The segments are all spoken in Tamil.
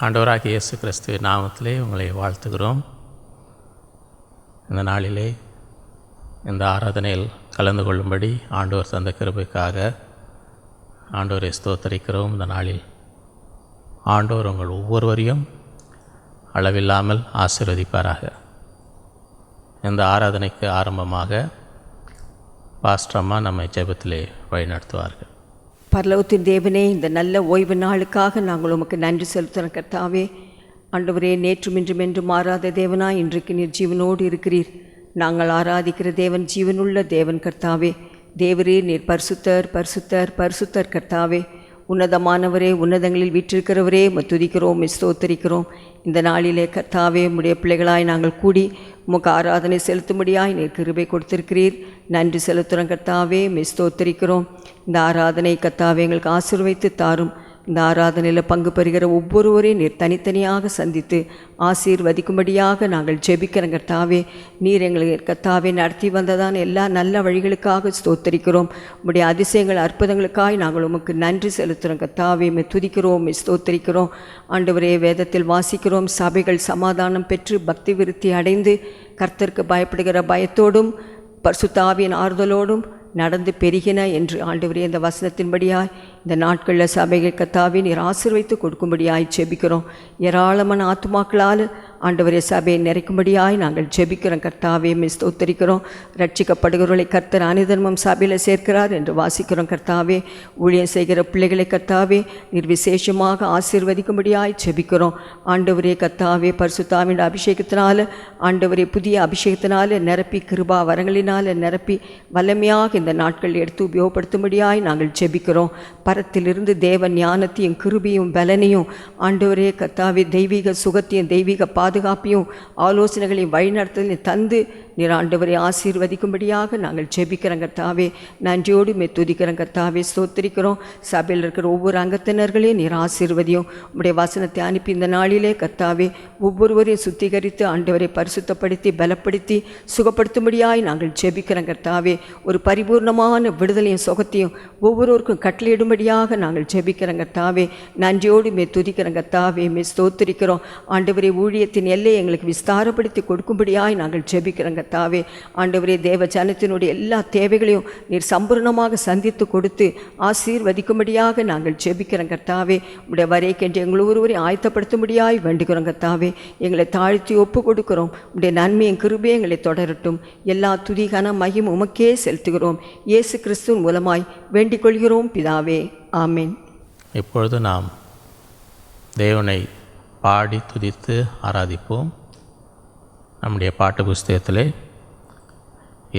ஆண்டவராகிய இயேசு கிறிஸ்துவின் நாமத்திலே உங்களை வாழ்த்துகிறோம். இந்த நாளிலே இந்த ஆராதனையில் கலந்து கொள்ளும்படி ஆண்டவர் தந்த கிருபைக்காக ஆண்டவரை ஸ்தோத்தரிக்கிறோம். இந்த நாளில் ஆண்டவர் உங்கள் ஒவ்வொருவரையும் அளவில்லாமல் ஆசீர்வதிப்பாராக. இந்த ஆராதனைக்கு ஆரம்பமாக பாஸ்டர் அம்மா நம்மை ஜெபத்திலே வழிநடத்துவார்கள். பரலோகத்தின் தேவனே, இந்த நல்ல ஓய்வு நாளுக்காக நாங்கள் உமக்கு நன்றி செலுத்துகிறோம் கர்த்தாவே. ஆண்டவரே, நேற்றும் இன்றும் என்றும் மாறாத தேவனாய் இன்றைக்கு நீர் ஜீவனோடு இருக்கிறீர். நாங்கள் ஆராதிக்கிற தேவன் ஜீவனுள்ள தேவன் கர்த்தாவே. தேவரே, நீர் பரிசுத்தர் பரிசுத்தர் பரிசுத்தர் கர்த்தாவே. உன்னதமானவரே, உன்னதங்களில் வீற்றிருக்கிறவரே, துதிக்கிறோம் ஸ்தோத்தரிக்கிறோம். இந்த நாளிலே கர்த்தாவே, உம்முடைய பிள்ளைகளாய் நாங்கள் கூடி உமக்கு ஆராதனை செலுத்தும்படியாய் நீர் கிருபை கொடுத்திருக்கிறீர். நன்றி செலுத்துகிறோம் கர்த்தாவே, ஸ்தோத்தரிக்கிறோம். இந்த ஆராதனை கர்த்தாவே எங்களுக்கு ஆசீர்வதித்து தாரும். இந்த ஆராதனையில் பங்கு பெறுகிற ஒவ்வொருவரையும் நீர் தனித்தனியாக சந்தித்து ஆசீர்வதிக்கும்படியாக நாங்கள் ஜெபிக்கிறோம் கர்த்தாவே. நீர் எங்களுக்கு கர்த்தாவே நடத்தி வந்ததான எல்லா நல்ல வழிகளுக்காக ஸ்தோத்தரிக்கிறோம். உம்முடைய அதிசயங்கள் அற்புதங்களுக்காக நாங்கள் உமக்கு நன்றி செலுத்துகிறோம் கர்த்தாவே. துதிக்கிறோம் ஸ்தோத்தரிக்கிறோம். ஆண்டவரே, வேதத்தில் வாசிக்கிறோம், சபைகள் சமாதானம் பெற்று பக்தி விருத்தி அடைந்து கர்த்தருக்கு பயப்படுகிற பயத்தோடும் பரிசுத்த ஆவியின் ஆறுதலோடும் நடந்து பெருகின என்று ஆண்டவரே இந்த வசனத்தின்படியாய் இந்த நாட்களில் சபைகள் கர்த்தாவே நீர் ஆசீர்வதித்து கொடுக்கும்படியாய் ஜெபிக்கிறோம். ஏராளமான ஆத்துமாக்களால் ஆண்டவரே சபையை நிறைக்கும்படியாய் நாங்கள் ஜெபிக்கிறோம் கர்த்தாவே. ஸ்தோத்தரிக்கிறோம். ரட்சிக்கப்படுகிறவர்களை கர்த்தர் அனுதினமும் சபையில் சேர்க்கிறார் என்று வாசிக்கிறோம் கர்த்தாவே. ஊழியம் செய்கிற பிள்ளைகளை கர்த்தாவே நீர் விசேஷமாக ஆசீர்வதிக்கும்படியாய் ஜெபிக்கிறோம். ஆண்டவரே கர்த்தாவே, பரிசுத்தாவின் அபிஷேகத்தினால ஆண்டவரே புதிய அபிஷேகத்தினால நிரப்பி கிருபா வரங்களினால் நிரப்பி வல்லமையாக இந்த நாட்கள் எடுத்து உபயோகப்படுத்தும்படியாய் நாங்கள் ஜெபிக்கிறோம். பரத்திலிருந்து தேவ ஞானத்தையும் கிருபையும் பலனையும் ஆண்டவரே கர்த்தாவே தெய்வீக சுகத்தையும் தெய்வீக பாதுகாப்பையும் ஆலோசனைகளையும் வழிநடத்தலையும் தந்து நீர் ஆண்டவரை ஆசீர்வதிக்கும்படியாக நாங்கள் ஜெபிக்கிறோம் கர்த்தாவே. நன்றியோடு துதிக்கிறோம் கர்த்தாவே, ஸ்தோத்திரிக்கிறோம். சபையில் இருக்கிற ஒவ்வொரு அங்கத்தினர்களையும் நீர் ஆசீர்வதியும். உம்முடைய வசனத்தை அனுப்பி இந்த நாளிலே கர்த்தாவே ஒவ்வொருவரையும் சுத்திகரித்து ஆண்டவரை பரிசுத்தப்படுத்தி பலப்படுத்தி சுகப்படுத்தும்படியாய் நாங்கள் ஜெபிக்கிறோம் கர்த்தாவே. ஒரு பரிபூர்ணமான விடுதலையும் சுகத்தையும் ஒவ்வொருவருக்கும் கட்டளையிடும்படியாக நாங்கள் ஜெபிக்கிறோம் கர்த்தாவே. நன்றியோடு துதிக்கிறோம் கர்த்தாவே. ஸ்தோத்திரிக்கிறோம். ஆண்டவரை ஊழியத்தின் எல்லையை எங்களுக்கு விஸ்தாரப்படுத்தி கொடுக்கும்படியாய் நாங்கள் ஜெபிக்கிறோம் கர்த்தாவே. ஆண்டவரே, தேவ ஜனத்தினுடைய எல்லா தேவைகளையும் நீர் சம்பூர்ணமாக சந்தித்து கொடுத்து ஆசீர்வதிக்கும்படியாக நாங்கள் ஜெபிக்கிறோம் கர்த்தாவே. உடைய வரைக்கென்று எங்கள் ஒருவரையும் ஆயத்தப்படுத்தும்படியாய் வேண்டுகிறோம் கர்த்தாவே. எங்களை தாழ்த்தி ஒப்பு கொடுக்கிறோம். உடைய நன்மையும் கிருபையும் எங்களை தொடரட்டும். எல்லா துதிகான மகிமை உமக்கே செலுத்துகிறோம். இயேசு கிறிஸ்துவின் மூலமாய் வேண்டிக் கொள்கிறோம் பிதாவே, ஆமேன். இப்பொழுது நாம் தேவனை பாடி துதித்து ஆராதிப்போம். நம்முடைய பாட்டு புஸ்தகத்திலே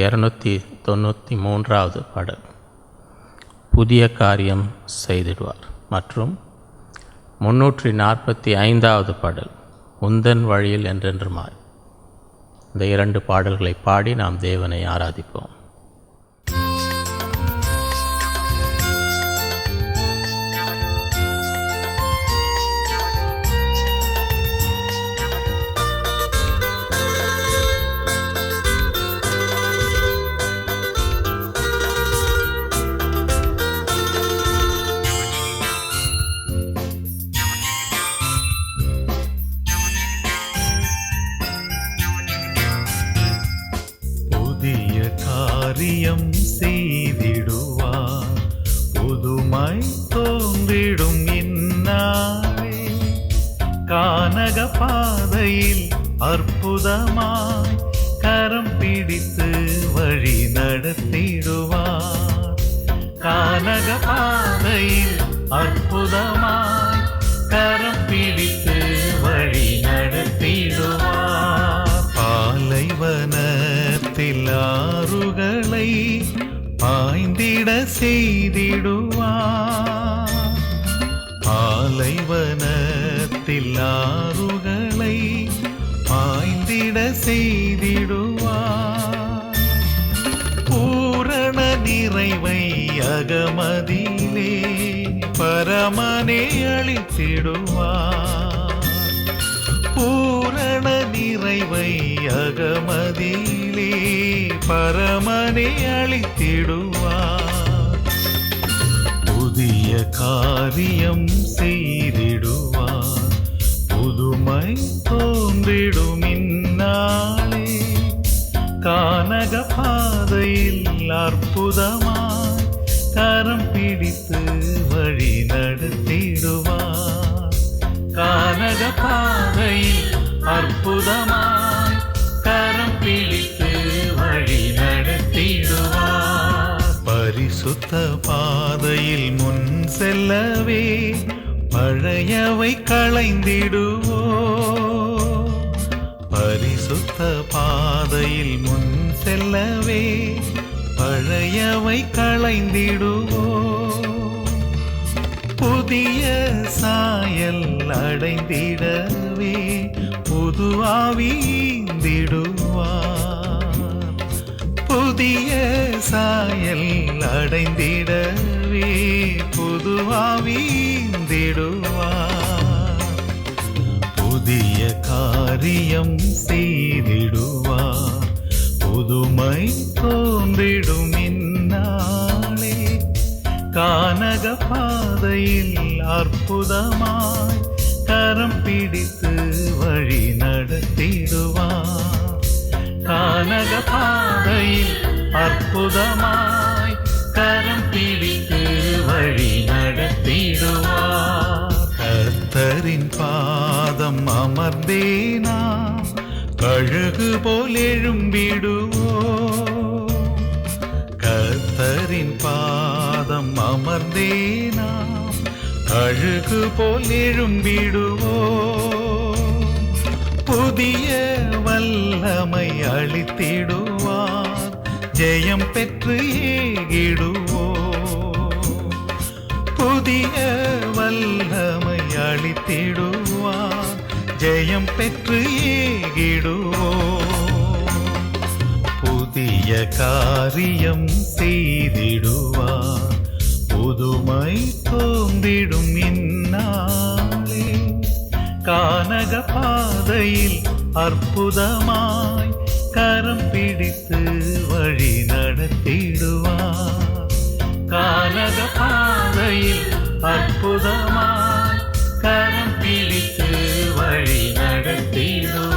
293வது பாடல் புதிய காரியம் செய்திடுவார் மற்றும் 345வது பாடல் உந்தன் வழியில் என்றென்றுமாய். இந்த 2 பாடல்களை பாடி நாம் தேவனை ஆராதிப்போம். காரியம் செய்திடுவார், புதுமை தோன்றிடும் இந்நாளே. கானக பாதையில் அற்புதமாய் கரம் பிடித்து வழி நடத்திடுவார். கானக பாதையில் அற்புதமாய் கரம் பிடித்து வழி நடத்திடுவார். பாலைவனத்தில் ஆறுகளை பாய்ந்திட செய்திடுவார். பாலைவனத்தில் ஆறுகளை பாய்ந்திட செய்திடுவார். பூரண நிறைவை அகமதியிலே பரமனே அளித்திடுவார். பூரண நிறைவை அகமதியிலே பரமனே அளித்திடுவார். புதிய காரியம் செய்திடுவார், புதுமை தோன்றிடும் இந்நாளே கானக பாதையில் அற்புதமாய் கரம் பிடித்து வழி நடத்திடுவார். கானக பாதையில் அற்புதமாய் கரம் பிடித்து வழி நடத்திடுவார். பரிசுத்த பாதையில் முன் செல்லவே பழையவை களைந்திடுவோ. பரிசுத்த பாதையில் முன் செல்லவே பழையவை களைந்திடுவோ. புதிய சாயல் அடைந்திடவே புது ஆவிந்திடுவார். புதிய சாயல் அடைந்திடவே புது ஆவிந்திடுவார். புதிய காரியம் செய்திடுவார். புதுமை தோன்றிடும் இந்நாளே கானக பாதையில் அற்புதமாய் கரம் பிடித்து வழி நடத்திடுவார். கானக பாதையில் அற்புதமாய் கரம் பிடித்து வழி நடத்திடுவார். கர்த்தரின் பாதம் அமர்ந்தேனா கழுகு போல் எழும்பிடுவோ. கர்த்தரின் பாதம் அமர்ந்தேனா கழுகு போல் எழும்பிடுவோ. புதிய வல்லமை அளித்திடுவார். ஜெயம் பெற்று ஏகிடுவோ. புதிய வல்லமை அளித்திடுவார். ஜெயம் பெற்று ஏகிடுவோ. புதிய காரியம் செய்திடுவார். புதுமை தோன்றிடும் இந்நாளே கானக பாதையில் அற்புதமாய் கரம் பிடித்து வழி நடத்திடுவார். கானக பாதையில் அற்புதமாய் கரம் பிடித்து வழி நடத்திடுவார்.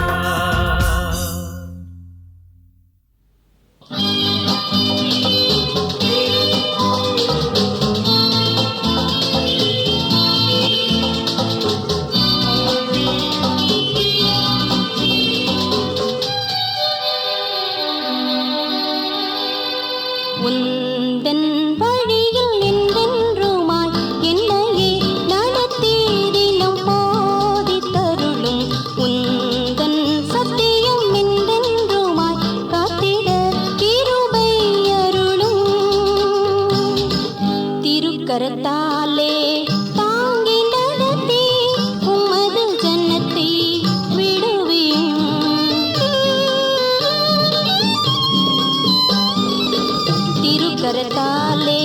உந்தன் வழியில் நின்றென்றுமாய் என்னையே நடத்திடிலும் போதித்தருளும். உந்தன் சத்தியம் நின்றென்றுமாய் காத்திட கிருபை அருளும். திருக்கரத்தாலே தாங்கி நடத்தி உமது ஜன்னத்தை விடுவியும். திருக்கரத்தாலே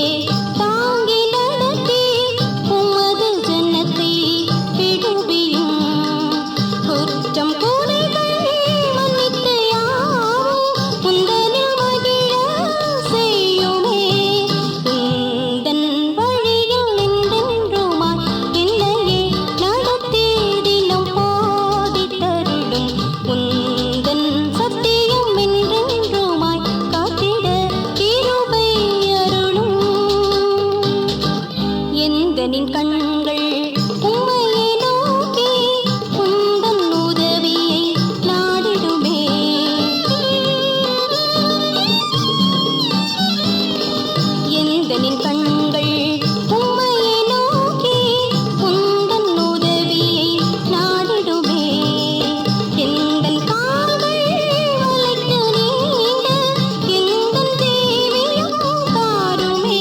தாங்கி நடத்தி உமது ஜன்னத்தை விடுவியும். குற்றம் குறைகள் மன்னித்து யாவும் உந்தனில் மகிழ செய்யுமே. உந்தன் வழியில் நின்றென்றுமாய் என்னையே நடத்திடிலும் போதித்தருளும். உந்தன் சத்தியம் என்றென்றுமாய் காத்திட கிருபை அருளும். எந்தனின் கண்கள் உம்மையே நோக்கி உந்தன் உதவியை நாடிடுமே. எந்தனின் கண்கள் உம்மையே நோக்கி உந்தன் உதவியை நாடிடுமே. எந்தன் கால்கள் வளைத்து நீண்ட எந்தன் தேவியும் காருமே.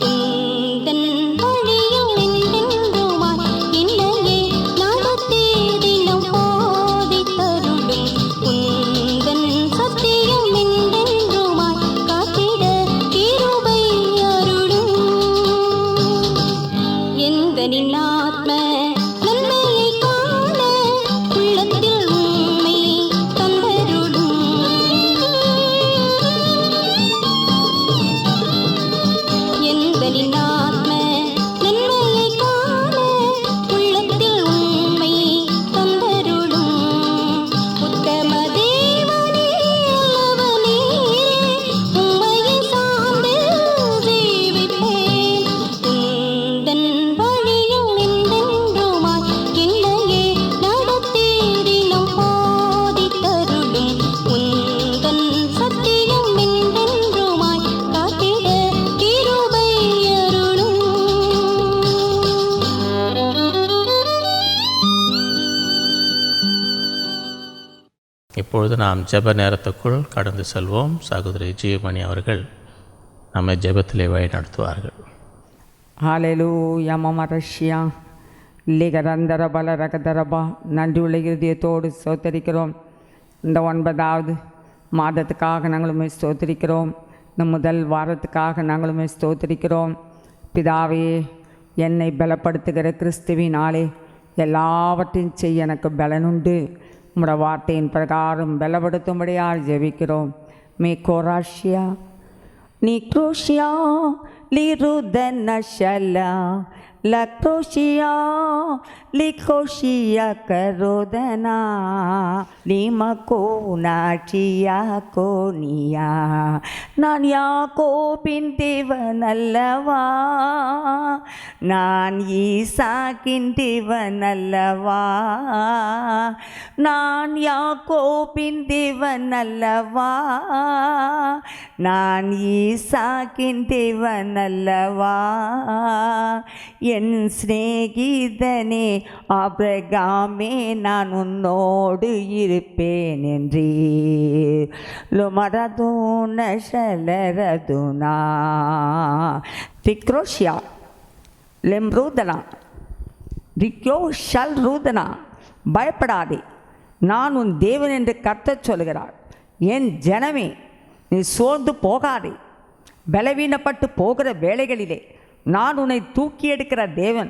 உந்தன் வழியில் நின்றென்றுமாய் என்னையே நடத்திடிலும் போதித்தருளும். உந்தன் சத்தியம் நின்றென்றுமாய் காத்திட கிருபை அருளும். எந்தனின் ஆத்ம நன்மையை காண உள்ளத்தில் உம்மை தந்தருளும். எந்தனின் ஆத்ம நன்மையை காண உள்ளத்தில் உம்மை இப்பொழுது நாம் ஜெப நேரத்துக்குள் கடந்து செல்வோம். சகோதரி ஜீவமணி அவர்கள் நம்மை ஜெபத்திலே வழி நடத்துவார்கள். ஹalleluya மமரஷ்யா லிகரந்தர பலரகதரபா. நன்றி உள்ள இருதயத்தோடு ஸ்தோத்தரிக்கிறோம். இந்த 9வது மாதத்துக்காக நாங்களுமே ஸ்தோத்தரிக்கிறோம். இந்த முதல் வாரத்துக்காக நாங்களுமே ஸ்தோத்தரிக்கிறோம். பிதாவே, என்னை பலப்படுத்துகிற கிறிஸ்துவினாலே எல்லாவற்றையும் செய்ய எனக்கு பலனுண்டு. உம்முடைய வார்த்தையின் பிரகாரம் பலப்படுத்தும்படியாக ஜெபிக்கிறோம். மே கோராஷியா நிக்ரோஷியா லிருதனஷலா லக்ரோஷியா லிகோஷியா கரோதனா லிமகோனாச்சியா கோனியா. நான் யாக்கோபின் தேவன் அல்லவா, நான் ஈசாக்கின் தேவன் அல்லவா, நான் யாக்கோபின் தேவன் அல்லவா, நான் ஈசாக்கின் தேவன் அல்லவா. என் சிநேகிதனே ஆபிரகாமே, நான் உன்னோடு இருப்பேன் என்றீர். லுமரதுன ஷலரதுனா திக்ரோஷியா லெம்ரூதனா ரிக்யோ ஷல் ரூதனா. பயப்படாதே, நான் உன் தேவன் என்று கர்த்தர் சொல்கிறார். என் ஜனமே, நீ சோர்ந்து போகாதே. பலவீனப்பட்டு போகிற வேளைகளிலே நான் உன்னை தூக்கி எடுக்கிற தேவன்.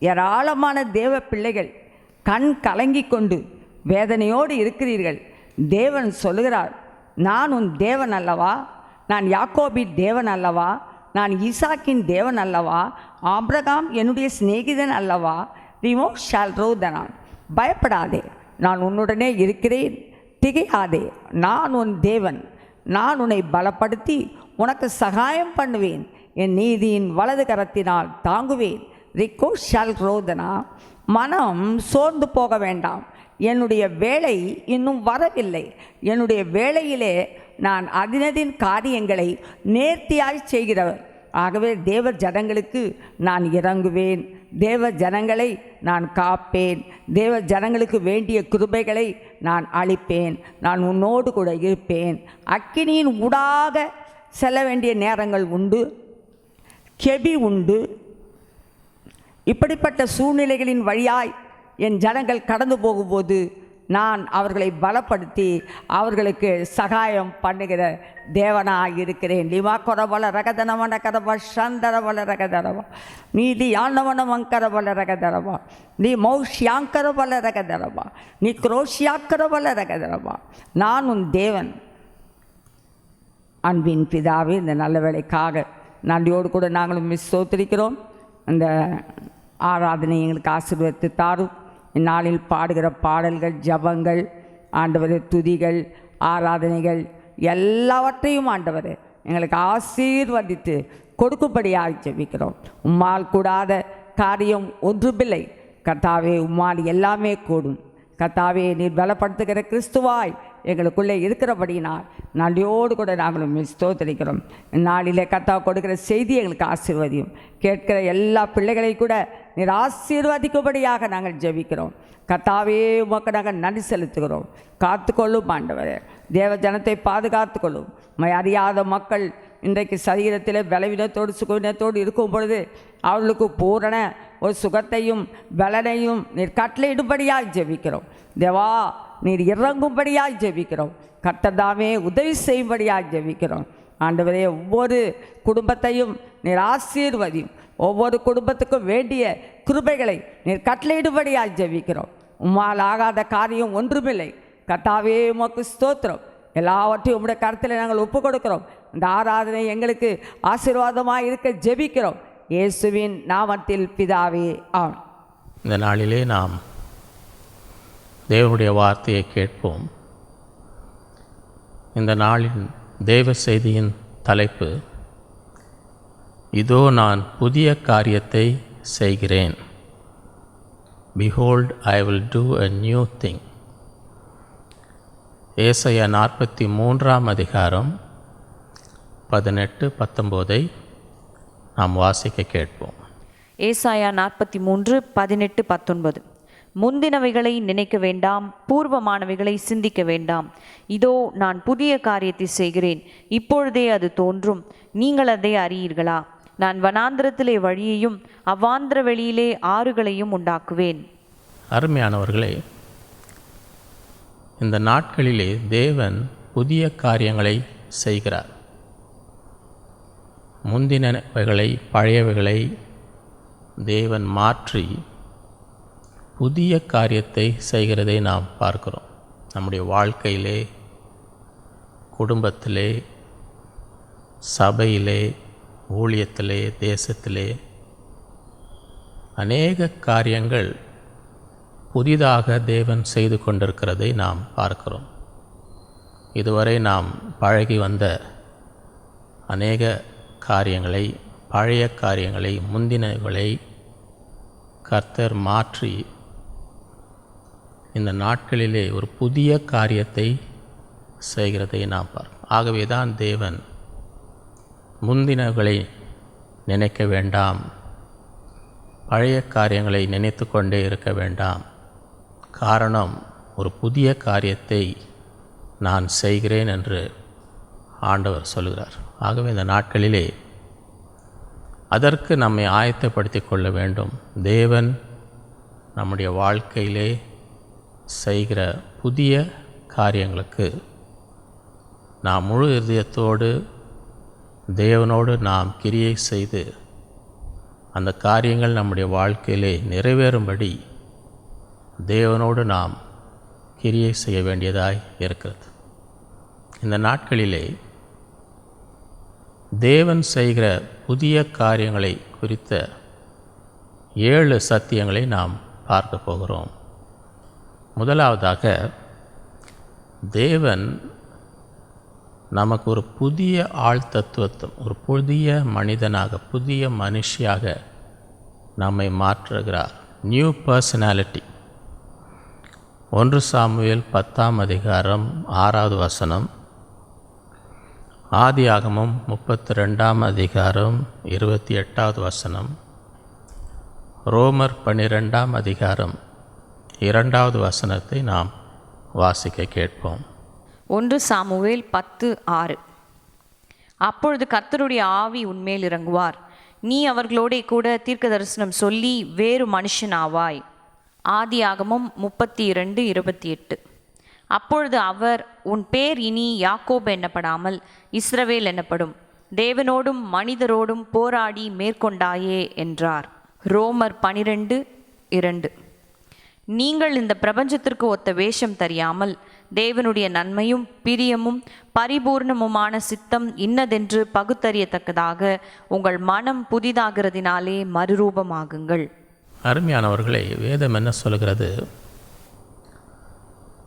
ஏராளமான தேவ பிள்ளைகள் கண் கலங்கி கொண்டு வேதனையோடு இருக்கிறீர்கள். தேவன் சொல்லுகிறார், நான் உன் தேவன் அல்லவா, நான் யாக்கோபின் தேவன் அல்லவா, நான் ஈசாக்கின் தேவன் அல்லவா, ஆபிரகாம் என்னுடைய சிநேகிதன் அல்லவா. ரிமோ ஷால் ரோதனான். பயப்படாதே, நான் உன்னுடனே இருக்கிறேன். திகையாதே, நான் உன் தேவன். நான் உன்னை பலப்படுத்தி உனக்கு சகாயம் பண்ணுவேன். என் நீதியின் வலது கரத்தினால் தாங்குவேன். ரிக்கோ ஷால் ரோதனா. மனம் சோர்ந்து போக வேண்டாம். என்னுடைய வேலை இன்னும் வரவில்லை. என்னுடைய வேலையிலே நான் அதினதின் காரியங்களை நேர்த்தியாய் செய்கிறவர். ஆகவே தேவ ஜனங்களுக்கு நான் இறங்குவேன். தேவ ஜனங்களை நான் காப்பேன். தேவ ஜனங்களுக்கு வேண்டிய கிருபைகளை நான் அளிப்பேன். நான் உன்னோடு கூட இருப்பேன். அக்கினியின் ஊடாக செல்ல வேண்டிய நேரங்கள் உண்டு, கெபி உண்டு. இப்படிப்பட்ட சூழ்நிலைகளின் வழியாய் என் ஜனங்கள் கடந்து போகும்போது நான் அவர்களை பலப்படுத்தி அவர்களுக்கு சகாயம் பண்ணுகிற தேவனாக இருக்கிறேன். லிமா கொரபல ரகதனவன கரபா சந்தரபல ரகதரவா நீதி யானவன மங்கரபல ரகதரவா நீ மௌஷ்யாங்கரபல ரகதரவா நீ குரோஷியாக்கரபல ரகதரவா. நான் உன் தேவன். அன்பின் பிதாவே, இந்த நல்ல வேலைக்காக நன்றியோடு கூட நாங்களும் ஸ்தோத்திரிக்கிறோம். அந்த ஆராதனை எங்களுக்கு ஆசீர்வதித்து தாரும். இந்நாளில் பாடுகிற பாடல்கள், ஜபங்கள், ஆண்டவரே துதிகள், ஆராதனைகள் எல்லாவற்றையும் ஆண்டவரே எங்களுக்கு ஆசீர்வதித்து கொடுக்கும்படியாக ஜெபிக்கிறோம். உம்மால் கூடாத காரியம் ஒன்றுமில்லை கர்த்தாவே. உம்மால் எல்லாமே கூடும் கர்த்தாவே. நீர் பலப்படுத்துகிற கிறிஸ்துவாய் எங்களுக்குள்ளே இருக்கிறபடினால் நன்றியோடு கூட நாங்களும் ஸ்தோத்திரிக்கிறோம். இந்நாளிலே கர்த்தா கொடுக்கிற செய்தி எங்களுக்கு ஆசீர்வதியும். கேட்கிற எல்லா பிள்ளைகளை கூட நீர் ஆசீர்வதிக்கும்படியாக நாங்கள் ஜெபிக்கிறோம். கர்த்தாவே, உமக்கு நாங்கள் நன்றி செலுத்துகிறோம். காத்துக்கொள்ளும் ஆண்டவரே. தேவ ஜனத்தை பாதுகாத்து கொள்ளும். அறியாத மக்கள் இன்றைக்கு சரீரத்தில் பலவீனத்தோடு சுகவீனத்தோடு இருக்கும் பொழுது அவர்களுக்கு பூரண ஒரு சுகத்தையும் பலனையும் நீர் கட்டளையிடும்படியாக ஜெபிக்கிறோம். தேவா, நீர் இறங்கும்படியாக ஜெபிக்கிறோம். கர்த்தர்தாமே உதவி செய்யும்படியாக ஜெபிக்கிறோம். ஆண்டவரே, ஒவ்வொரு குடும்பத்தையும் நீர் ஆசீர்வதியும். ஒவ்வொரு குடும்பத்துக்கும் வேண்டிய கிருபைகளை நீர் கட்டளையிடும்படியாக ஜெபிக்கிறோம். உம்மால் ஆகாத காரியம் ஒன்றுமில்லை கர்த்தாவே. உமக்கு ஸ்தோத்திரம். எல்லாவற்றையும் உம்முடைய கருத்தில் நாங்கள் ஒப்பு கொடுக்கிறோம். இந்த ஆராதனை எங்களுக்கு ஆசீர்வாதமாக இருக்க ஜெபிக்கிறோம். இயேசுவின் நாமத்தில் பிதாவே, ஆமென். இந்த நாளிலே நாம் தேவனுடைய வார்த்தையை கேட்போம். இந்த நாளின் தேவ செய்தியின் தலைப்பு, இதோ நான் புதிய காரியத்தை செய்கிறேன். Behold, I will do a new thing. ஏசாயா 43 அதிகாரம் 18-19 நாம் வாசிக்க கேட்போம். ஏசாயா 43:18-19. முந்தினவைகளை நினைக்க வேண்டாம், பூர்வமானவைகளை சிந்திக்க வேண்டாம். இதோ நான் புதிய காரியத்தை செய்கிறேன், இப்பொழுதே அது தோன்றும், நீங்கள் அதை அறியீர்களா? நான் வனாந்திரத்திலே வழியையும் அவ்வாந்திர வெளியிலே ஆறுகளையும் உண்டாக்குவேன். அருமையானவர்களே, இந்த நாட்களிலே தேவன் புதிய காரியங்களை செய்கிறார். முந்தினவைகளை பழையவைகளை தேவன் மாற்றி புதிய காரியத்தை செய்கிறதை நாம் பார்க்கிறோம். நம்முடைய வாழ்க்கையிலே, குடும்பத்திலே, சபையிலே, ஊழியத்திலே, தேசத்திலே அநேக காரியங்கள் புதிதாக தேவன் செய்து கொண்டிருக்கிறதை நாம் பார்க்கிறோம். இதுவரை நாம் பழகி வந்த அநேக காரியங்களை, பழைய காரியங்களை, முந்தினவைகளை கர்த்தர் மாற்றி இந்த நாட்களிலே ஒரு புதிய காரியத்தை செய்கிறதை நாம் பார்க்கிறோம். ஆகவே தான் தேவன் முந்தினவைகளை நினைக்க வேண்டாம், பழைய காரியங்களை நினைத்து கொண்டே இருக்க வேண்டாம், காரணம் ஒரு புதிய காரியத்தை நான் செய்கிறேன் என்று ஆண்டவர் சொல்கிறார். ஆகவே இந்த நாட்களிலே அதற்கு நம்மை ஆயத்தப்படுத்தி கொள்ள வேண்டும். தேவன் நம்முடைய வாழ்க்கையிலே செய்கிற புதிய காரியங்களுக்கு நாம் முழு இதயத்தோடு தேவனோடு நாம் கிரியை செய்து அந்த காரியங்கள் நம்முடைய வாழ்க்கையிலே நிறைவேறும்படி தேவனோடு நாம் கிரியை செய்ய வேண்டியதாய் இருக்கிறது. இந்த நாட்களிலே தேவன் செய்கிற புதிய காரியங்களை குறித்த 7 சத்தியங்களை நாம் பார்க்க போகிறோம். முதலாவதாக, தேவன் நமக்கு ஒரு புதிய ஆழ்தத்துவத்தை, ஒரு புதிய மனிதனாக, புதிய மனுஷியாக நம்மை மாற்றுகிறார். New personality. 1 சாமுவேல் 10ஆம் அதிகாரம் 6வது வசனம், ஆதியாகமம் 32ஆம் அதிகாரம் 28வது வசனம், ரோமர் 12ஆம் அதிகாரம் 2வது வசனத்தை நாம் வாசிக்க கேட்போம். 1 சாமுவேல் 10:6. அப்பொழுது கர்த்தருடைய ஆவி உன்மேல் இறங்குவார், நீ அவர்களோடே கூட தீர்க்க தரிசனம் சொல்லி வேறு மனுஷனாவாய். ஆதியாகமம் 32:28. அப்பொழுது அவர், உன் பேர் இனி யாக்கோபு என்னப்படாமல் இஸ்ரவேல் என்னப்படும், தேவனோடும் மனிதரோடும் போராடி மேற்கொண்டாயே என்றார். ரோமர் 12:2. நீங்கள் இந்த பிரபஞ்சத்திற்கு ஒத்த வேஷம் தெரியாமல் தேவனுடைய நன்மையும் பிரியமும் பரிபூர்ணமுமான சித்தம் இன்னதென்று பகுத்தறியத்தக்கதாக உங்கள் மனம் புதிதாகிறதினாலே மறுரூபமாகுங்கள். அருமையானவர்களே, வேதம் என்ன சொல்கிறது?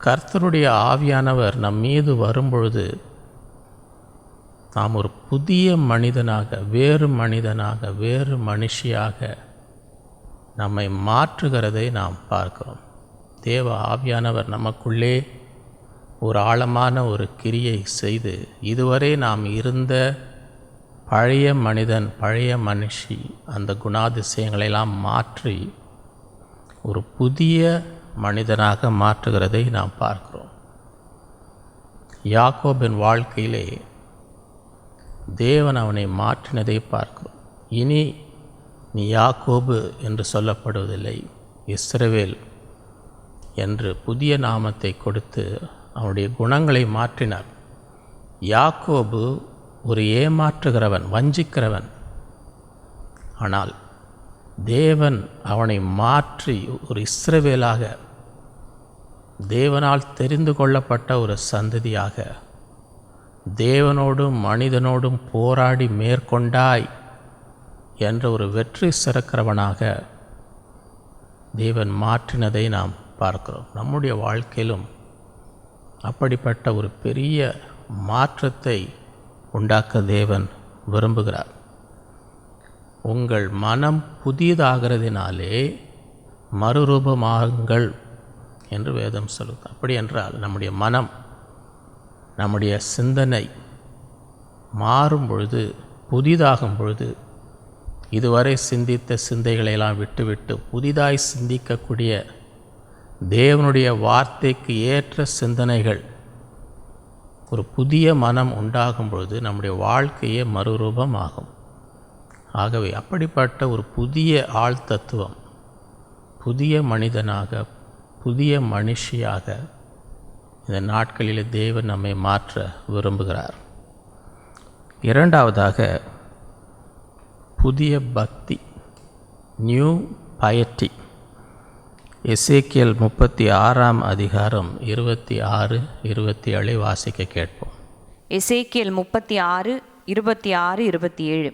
கர்த்தருடைய ஆவியானவர் நம் மீது வரும்பொழுது நாம் ஒரு புதிய மனிதனாக, வேறு மனுஷியாக நம்மை மாற்றுகிறதை நாம் பார்க்கிறோம். தேவ ஆவியானவர் நமக்குள்ளே ஒரு ஆழமான ஒரு கிரியை செய்து இதுவரை நாம் இருந்த பழைய மனிதன், பழைய மனுஷி, அந்த குணாதிசயங்களெல்லாம் மாற்றி ஒரு புதிய மனிதனாக மாற்றுகிறதை நாம் பார்க்கிறோம். யாக்கோபின் வாழ்க்கையிலே தேவன் அவனை மாற்றினதை பார்க்கிறோம். இனி நீ யாக்கோபு என்று சொல்லப்படுவதில்லை, இஸ்ரவேல் என்று புதிய நாமத்தை கொடுத்து அவனுடைய குணங்களை மாற்றினார். யாக்கோபு ஒரு ஏமாற்றுகிறவன், வஞ்சிக்கிறவன். ஆனால் தேவன் அவனை மாற்றி ஒரு இஸ்ரவேலாக, தேவனால் தெரிந்து கொள்ளப்பட்ட ஒரு சந்ததியாக, தேவனோடும் மனிதனோடும் போராடி மேற்கொண்டாய் என்ற ஒரு வெற்றி சிறக்கிறவனாக தேவன் மாற்றினதை நாம் பார்க்கிறோம். நம்முடைய வாழ்க்கையிலும் அப்படிப்பட்ட ஒரு பெரிய மாற்றத்தை உண்டாக்க தேவன் விரும்புகிறார். உங்கள் மனம் புதியதாகிறதினாலே மறுரூபமாகுங்கள் என்று வேதம் சொல்லுது. அப்படி என்றால் நம்முடைய மனம், நம்முடைய சிந்தனை மாறும் பொழுது, புதிதாகும் பொழுது, இதுவரை சிந்தித்த சிந்தைகளையெல்லாம் விட்டுவிட்டு புதிதாய் சிந்திக்கக்கூடிய தேவனுடைய வார்த்தைக்கு ஏற்ற சிந்தனைகள், ஒரு புதிய மனம் உண்டாகும் பொழுது நம்முடைய வாழ்க்கையே மறுரூபமாகும். ஆகவே அப்படிப்பட்ட ஒரு புதிய ஆழ்தத்துவம், புதிய மனிதனாக, புதிய மனுஷியாக இந்த நாட்களில் தேவன் நம்மை மாற்ற விரும்புகிறார். இரண்டாவதாக புதிய பக்தி, நியூ பயட்டி. எசேக்கியேல் 36 அதிகாரம் 26, 27 வாசிக்க கேட்போம். எசேக்கியேல் 36, 26, 27.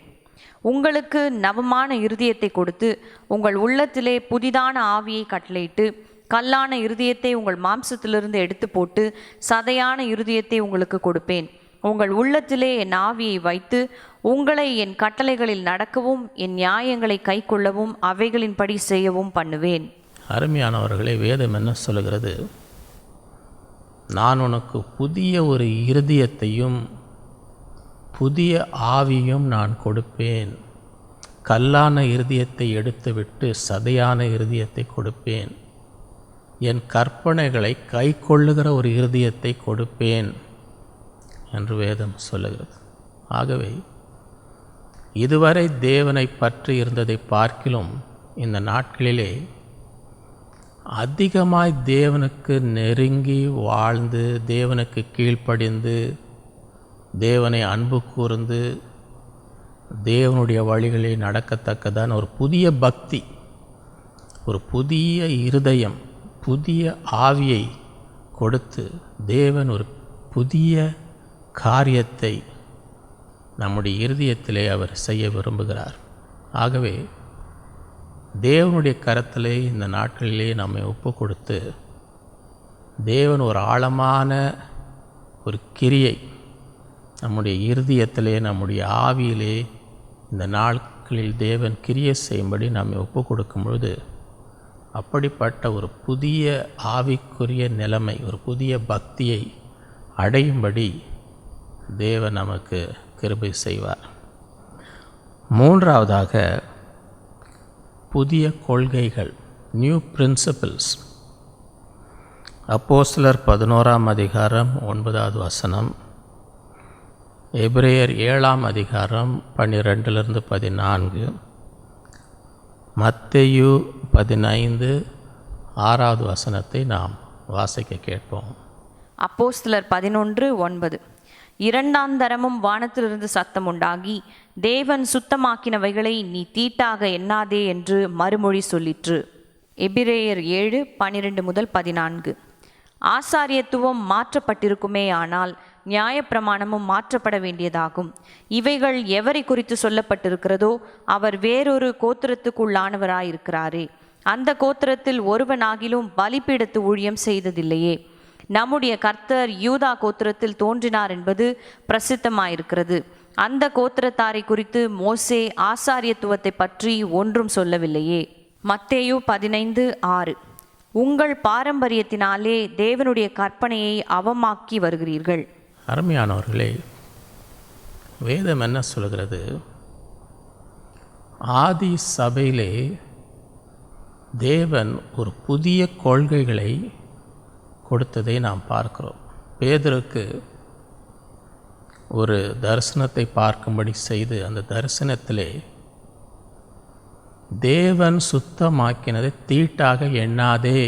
உங்களுக்கு நவமான இருதயத்தை கொடுத்து உங்கள் உள்ளத்திலே புதிதான ஆவியை கட்டளையிட்டு கல்லான இருதயத்தை உங்கள் மாம்சத்திலிருந்து எடுத்து போட்டு சதையான இருதயத்தை உங்களுக்கு கொடுப்பேன். உங்கள் உள்ளத்திலே என் ஆவியை வைத்து உங்களை என் கட்டளைகளில் நடக்கவும் என் நியாயங்களை கைக்கொள்ளவும் அவைகளின்படி செய்யவும் பண்ணுவேன். அருமையானவர்களே, வேதம் என்ன சொல்லுகிறது? நான் உனக்கு புதிய ஒரு இருதயத்தையும் புதிய ஆவியும் நான் கொடுப்பேன். கல்லான இருதயத்தை எடுத்துவிட்டு சதையான இருதயத்தை கொடுப்பேன். என் கற்பனைகளை கை கொள்ளுகிற ஒரு இருதயத்தை கொடுப்பேன் என்று வேதம் சொல்லுகிறது. ஆகவே இதுவரை தேவனை பற்றி இருந்ததை பார்க்கிலும் இந்த நாட்களிலே அதிகமாய் தேவனுக்கு நெருங்கி வாழ்ந்து, தேவனுக்கு கீழ்ப்படிந்து, தேவனை அன்பு கூர்ந்து, தேவனுடைய வழிகளை நடக்கத்தக்கதான ஒரு புதிய பக்தி, ஒரு புதிய இருதயம், புதிய ஆவியை கொடுத்து தேவன் ஒரு புதிய காரியத்தை நம்முடைய இருதயத்திலே அவர் செய்ய விரும்புகிறார். ஆகவே தேவனுடைய கரத்திலே இந்த நாட்களிலே நம்மை ஒப்பு கொடுத்து தேவன் ஒரு ஆழமான ஒரு கிரியை நம்முடைய இருதயத்திலே, நம்முடைய ஆவியிலே இந்த நாட்களில் தேவன் கிரியை செய்யும்படி நம்மை ஒப்பு கொடுக்கும் பொழுது அப்படிப்பட்ட ஒரு புதிய ஆவிக்குரிய நிலைமை, ஒரு புதிய பக்தியை அடையும்படி தேவன் நமக்கு கிருபை செய்வார். மூன்றாவதாக புதிய கொள்கைகள், நியூ பிரின்சிபிள்ஸ். அப்போஸ்தலர் 11 அதிகாரம் 9 எபிரேயர் 7 அதிகாரம் 12-14, மத்தேயு 15 6 நாம் வாசிக்க கேட்போம். அப்போஸ்தலர் 11:9. இரண்டாம் தரமும் வானத்திலிருந்து சத்தம் உண்டாகி, தேவன் சுத்தமாக்கினவைகளை நீ தீட்டாக எண்ணாதே என்று மறுமொழி சொல்லிற்று. எபிரேயர் 7:12-14. ஆசாரியத்துவம் மாற்றப்பட்டிருக்குமே, ஆனால் நியாயப்பிரமாணமும் மாற்றப்பட வேண்டியதாகும். இவைகள் எவரை குறித்து சொல்லப்பட்டிருக்கிறதோ அவர் வேறொரு கோத்திரத்துக்குள்ளானவராயிருக்கிறாரே. அந்த கோத்திரத்தில் ஒருவனாகிலும் பலிபீடத்து ஊழியம் செய்ததில்லையே. நம்முடைய கர்த்தர் யூதா கோத்திரத்தில் தோன்றினார் என்பது பிரசித்தமாயிருக்கிறது. அந்த கோத்திரத்தாரை குறித்து மோசே ஆசாரியத்துவத்தை பற்றி ஒன்றும் சொல்லவில்லையே. மத்தேயு 15:6. உங்கள் பாரம்பரியத்தினாலே தேவனுடைய கற்பனையை அவமாக்கி வருகிறீர்கள். அருமையானவர்களே, வேதம் என்ன சொல்கிறது? ஆதி சபையிலே தேவன் ஒரு புதிய கொள்கைகளை கொடுத்ததை நாம் பார்க்கிறோம். பேதுருக்கு ஒரு தரிசனத்தை பார்க்கும்படி செய்து அந்த தரிசனத்திலே தேவன் சுத்தமாக்கினதை தீட்டாக எண்ணாதே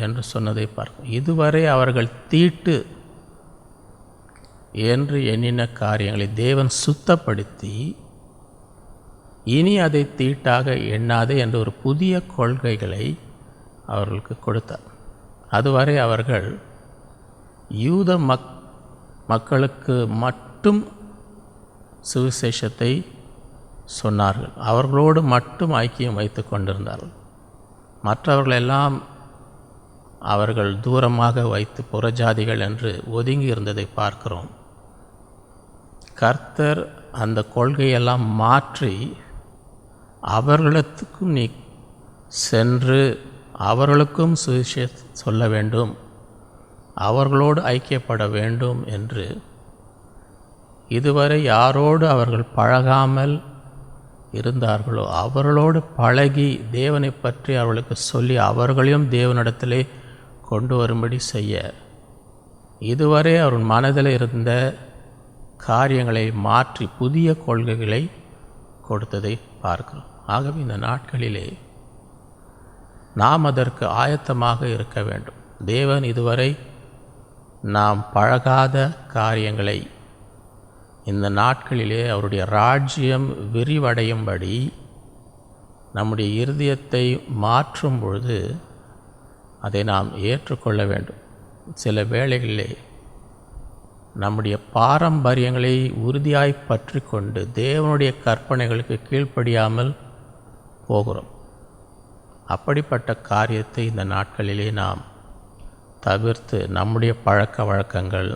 என்று சொன்னதை பார்க்கும். இதுவரை அவர்கள் தீட்டு என்று எண்ணின காரியங்களை தேவன் சுத்தப்படுத்தி இனி அதை தீட்டாக எண்ணாதே என்ற ஒரு புதிய கொள்கைகளை அவர்களுக்கு கொடுத்தார். அதுவரை அவர்கள் யூத மக்களுக்கு மட்டும் சுவிசேஷத்தை சொன்னார்கள். அவர்களோடு மட்டும் ஐக்கியம் வைத்து கொண்டிருந்தார்கள். மற்றவர்களெல்லாம் அவர்கள் தூரமாக வைத்து புறஜாதிகள் என்று ஒதுங்கி இருந்ததை பார்க்கிறோம். கர்த்தர் அந்த கொள்கையெல்லாம் மாற்றி அவர்களுக்கும் நீ சென்று அவர்களுக்கும் சுவிசேஷம் சொல்ல வேண்டும், அவர்களோடு ஐக்கியப்பட வேண்டும் என்று இதுவரை யாரோடு அவர்கள் பழகாமல் இருந்தார்களோ அவர்களோடு பழகி தேவனை பற்றி அவர்களுக்கு சொல்லி அவர்களையும் தேவனிடத்திலே கொண்டு வரும்படி செய்ய இதுவரை அவர் மனதில் இருந்த காரியங்களை மாற்றி புதிய கொள்கைகளை கொடுத்ததை பார்க்கிறோம். ஆகவே இந்த நாட்களிலே நாம் அதற்கு ஆயத்தமாக இருக்க வேண்டும். தேவன் இதுவரை நாம் பழகாத காரியங்களை இந்த நாட்களிலே அவருடைய ராஜ்யம் விரிவடையும்படி நம்முடைய இருதயத்தை மாற்றும் பொழுது அதை நாம் ஏற்றுக்கொள்ள வேண்டும். சில வேளைகளிலே நம்முடைய பாரம்பரியங்களை உறுதியாய் பற்றி கொண்டு தேவனுடைய கற்பனைகளுக்கு கீழ்ப்படியாமல் போகிறோம். அப்படிப்பட்ட காரியத்தை இந்த நாட்களிலே நாம் தவிர்த்து நம்முடைய பழக்க வழக்கங்கள்,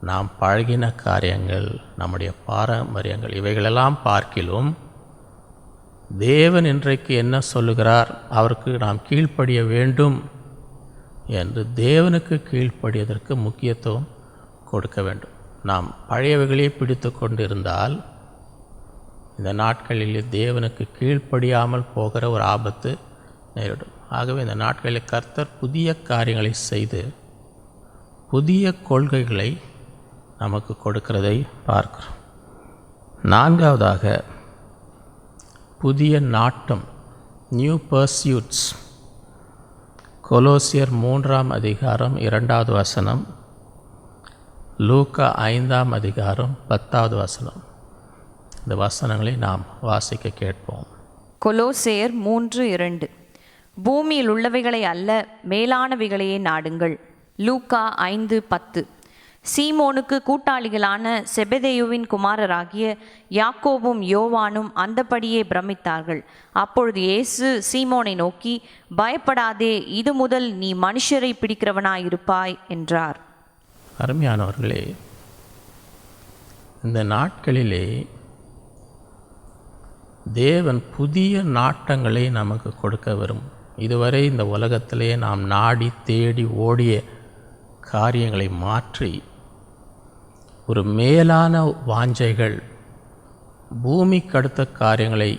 நாம் பழகின காரியங்கள், நம்முடைய பாரம்பரியங்கள் இவைகளெல்லாம் பார்க்கிலும் தேவன் இன்றைக்கு என்ன சொல்லுகிறார், அவருக்கு நாம் கீழ்ப்படிய வேண்டும் என்று தேவனுக்கு கீழ்ப்படியதற்கு முக்கியத்துவம் கொடுக்க வேண்டும். நாம் பழையவைகளே பிடித்து கொண்டு இருந்தால் இந்த நாட்களில் தேவனுக்கு கீழ்ப்படியாமல் போகிற ஒரு ஆபத்து நேரிடும். ஆகவே இந்த நாட்களில் கர்த்தர் புதிய காரியங்களை செய்து புதிய கொள்கைகளை நமக்கு கொடுக்கிறதை பார்க்கிறோம். நான்காவதாக புதிய நாட்டம், நியூ பர்சியூட்ஸ். கொலோசியர் 3ஆம் அதிகாரம் 2வது வசனம், லூக்கா 5ஆம் அதிகாரம் 10வது வசனம். இந்த வசனங்களை நாம் வாசிக்க கேட்போம். கொலோசேயர் 3:2. பூமியில் உள்ளவைகளை அல்ல, மேலானவைகளையே நாடுங்கள். லூக்கா 5:10. சீமோனுக்கு கூட்டாளிகளான செபெதேயுவின் குமாரராகிய யாக்கோபும் யோவானும் அந்தபடியே பிரமித்தார்கள். அப்பொழுது இயேசு சீமோனை நோக்கி, பயப்படாதே, இது முதல் நீ மனுஷரை பிடிக்கிறவனாயிருப்பாய் என்றார். அருமையானவர்களே, இந்த நாட்களிலே தேவன் புதிய நாட்டங்களை நமக்கு கொடுக்க வரும். இதுவரை இந்த உலகத்திலே நாம் நாடி தேடி ஓடிய காரியங்களை மாற்றி ஒரு மேலான வாஞ்சைகள், பூமிக்கு அடுத்த காரியங்களை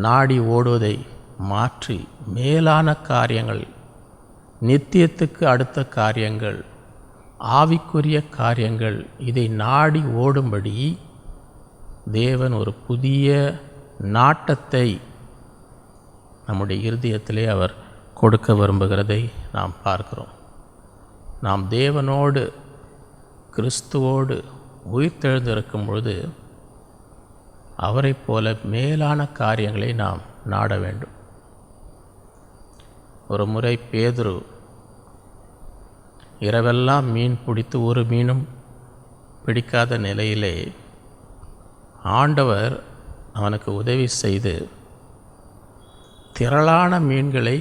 நாடி ஓடுவதை மாற்றி மேலான காரியங்கள், நித்தியத்துக்கு அடுத்த காரியங்கள், ஆவிக்குரிய காரியங்கள், இதை நாடி ஓடும்படி தேவன் ஒரு புதிய நாட்டத்தை நம்முடைய இருதயத்திலே அவர் கொடுக்க விரும்புகிறதை நாம் பார்க்கிறோம். நாம் தேவனோடு கிறிஸ்துவோடு உயிர்த்தெழுந்திருக்கும் பொழுது அவரை போல மேலான காரியங்களை நாம் நாட வேண்டும். ஒரு முறை பேதுரு இரவெல்லாம் மீன் பிடித்து ஒரு மீனும் பிடிக்காத நிலையிலே ஆண்டவர் அவனுக்கு உதவி செய்து திரளான மீன்களை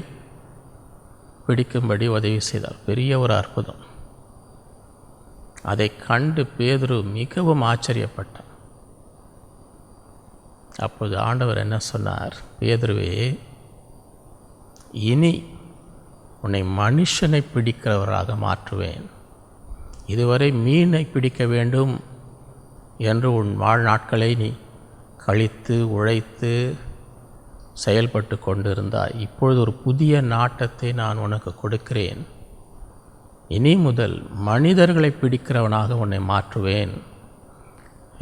பிடிக்கும்படி உதவி செய்தார். பெரிய ஒரு அற்புதம். அதை கண்டு பேதுரு மிகவும் ஆச்சரியப்பட்டார். அப்போது ஆண்டவர் என்ன சொன்னார், பேதுருவே, இனி உன்னை மனுஷனை பிடிக்கிறவராக மாற்றுவேன். இதுவரை மீனை பிடிக்க வேண்டும் என்று உன் வாழ்நாட்களை நீ கழித்து உழைத்து செயல்பட்டு கொண்டிருந்தாய். இப்பொழுது ஒரு புதிய நாட்டத்தை நான் உனக்கு கொடுக்கிறேன். இனி முதல் மனிதர்களை பிடிக்கிறவனாக உன்னை மாற்றுவேன்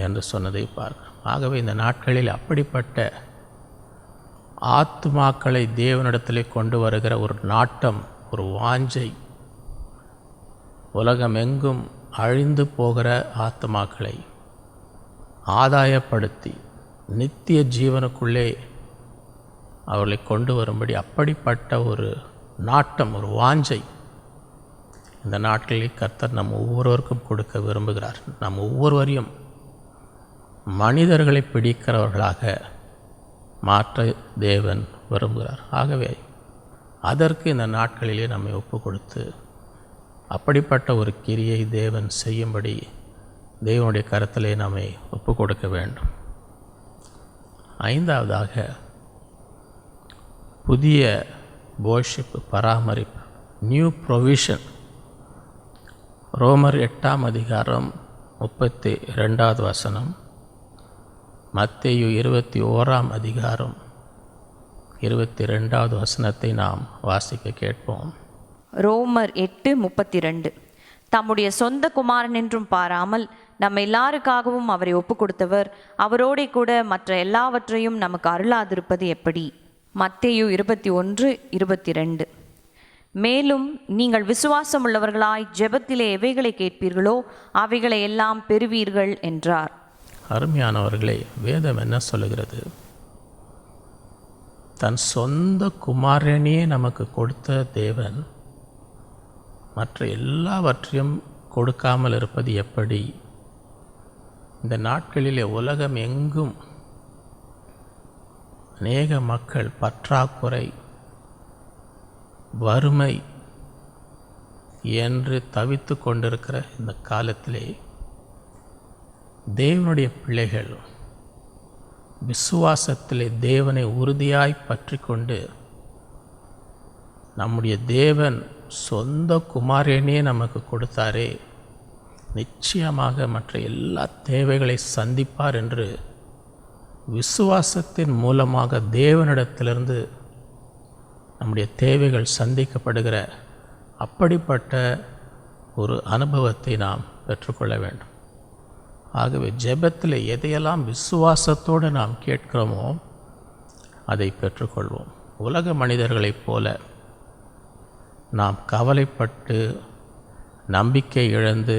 என்று சொன்னதை பார்க்க. ஆகவே இந்த நாட்களில் அப்படிப்பட்ட ஆத்துமாக்களை தேவனிடத்திலே கொண்டு வருகிற ஒரு நாட்டம், ஒரு வாஞ்சை, உலகமெங்கும் அழிந்து போகிற ஆத்துமாக்களை ஆதாயப்படுத்தி நித்திய ஜீவனுக்குள்ளே அவர்களை கொண்டு வரும்படி அப்படிப்பட்ட ஒரு நாட்டம், ஒரு வாஞ்சை இந்த நாட்களில் கர்த்தர் நம் ஒவ்வொருவருக்கும் கொடுக்க விரும்புகிறார். நம் ஒவ்வொருவரையும் மனிதர்களை பிடிக்கிறவர்களாக மாற்ற தேவன் விரும்புகிறார். ஆகவே அதற்கு இந்த நாட்களிலே நம்மை ஒப்பு கொடுத்து அப்படிப்பட்ட ஒரு கிரியை தேவன் செய்யும்படி தேவனுடைய கருத்திலே நம்மை ஒப்பு கொடுக்க வேண்டும். ஐந்தாவதாக புதிய போஷிப்பு, பராமரிப்பு, நியூ ப்ரொவிஷன். ரோமர் 8ஆம் அதிகாரம் 32வது வசனம், மத்தேயு 21ஆம் அதிகாரம் 22வது வசனத்தை நாம் வாசிக்க கேட்போம். ரோமர் 8:32. தம்முடைய சொந்த குமாரன் என்றும் பாராமல் நம்ம எல்லாருக்காகவும் அவரை ஒப்பு கொடுத்தவர் அவரோடே கூட மற்ற எல்லாவற்றையும் நமக்கு அருளாதிருப்பது எப்படி? மத்தேயு 21:22. மேலும் நீங்கள் விசுவாசம் உள்ளவர்களாய் ஜெபத்திலே எவைகளை கேட்பீர்களோ அவைகளை எல்லாம் பெறுவீர்கள் என்றார். அருமையானவர்களே, வேதம் என்ன சொல்லுகிறது? தன் சொந்த குமாரனையே நமக்கு கொடுத்த தேவன் மற்ற எல்லாவற்றையும் கொடுக்காமல் இருப்பது எப்படி? இந்த நாட்களிலே உலகம் எங்கும் அநேக மக்கள் பற்றாக்குறை, வறுமை என்று தவித்து கொண்டிருக்கிற இந்த காலத்திலே தேவனுடைய பிள்ளைகள் விசுவாசத்திலே தேவனை உறுதியாய் பற்றி கொண்டு நம்முடைய தேவன் சொந்த குமாரனே நமக்கு கொடுத்தாரே, நிச்சயமாக மற்ற எல்லா தேவைகளை சந்திப்பார் என்று விசுவாசத்தின் மூலமாக தேவனிடத்திலிருந்து நம்முடைய தேவைகள் சந்திக்கப்படுகிற அப்படிப்பட்ட ஒரு அனுபவத்தை நாம் பெற்றுக்கொள்ள வேண்டும். ஆகவே ஜெபத்தில் எதையெல்லாம் விசுவாசத்தோடு நாம் கேட்கிறோமோ அதை பெற்றுக்கொள்வோம். உலக மனிதர்களைப் போல நாம் கவலைப்பட்டு நம்பிக்கை இழந்து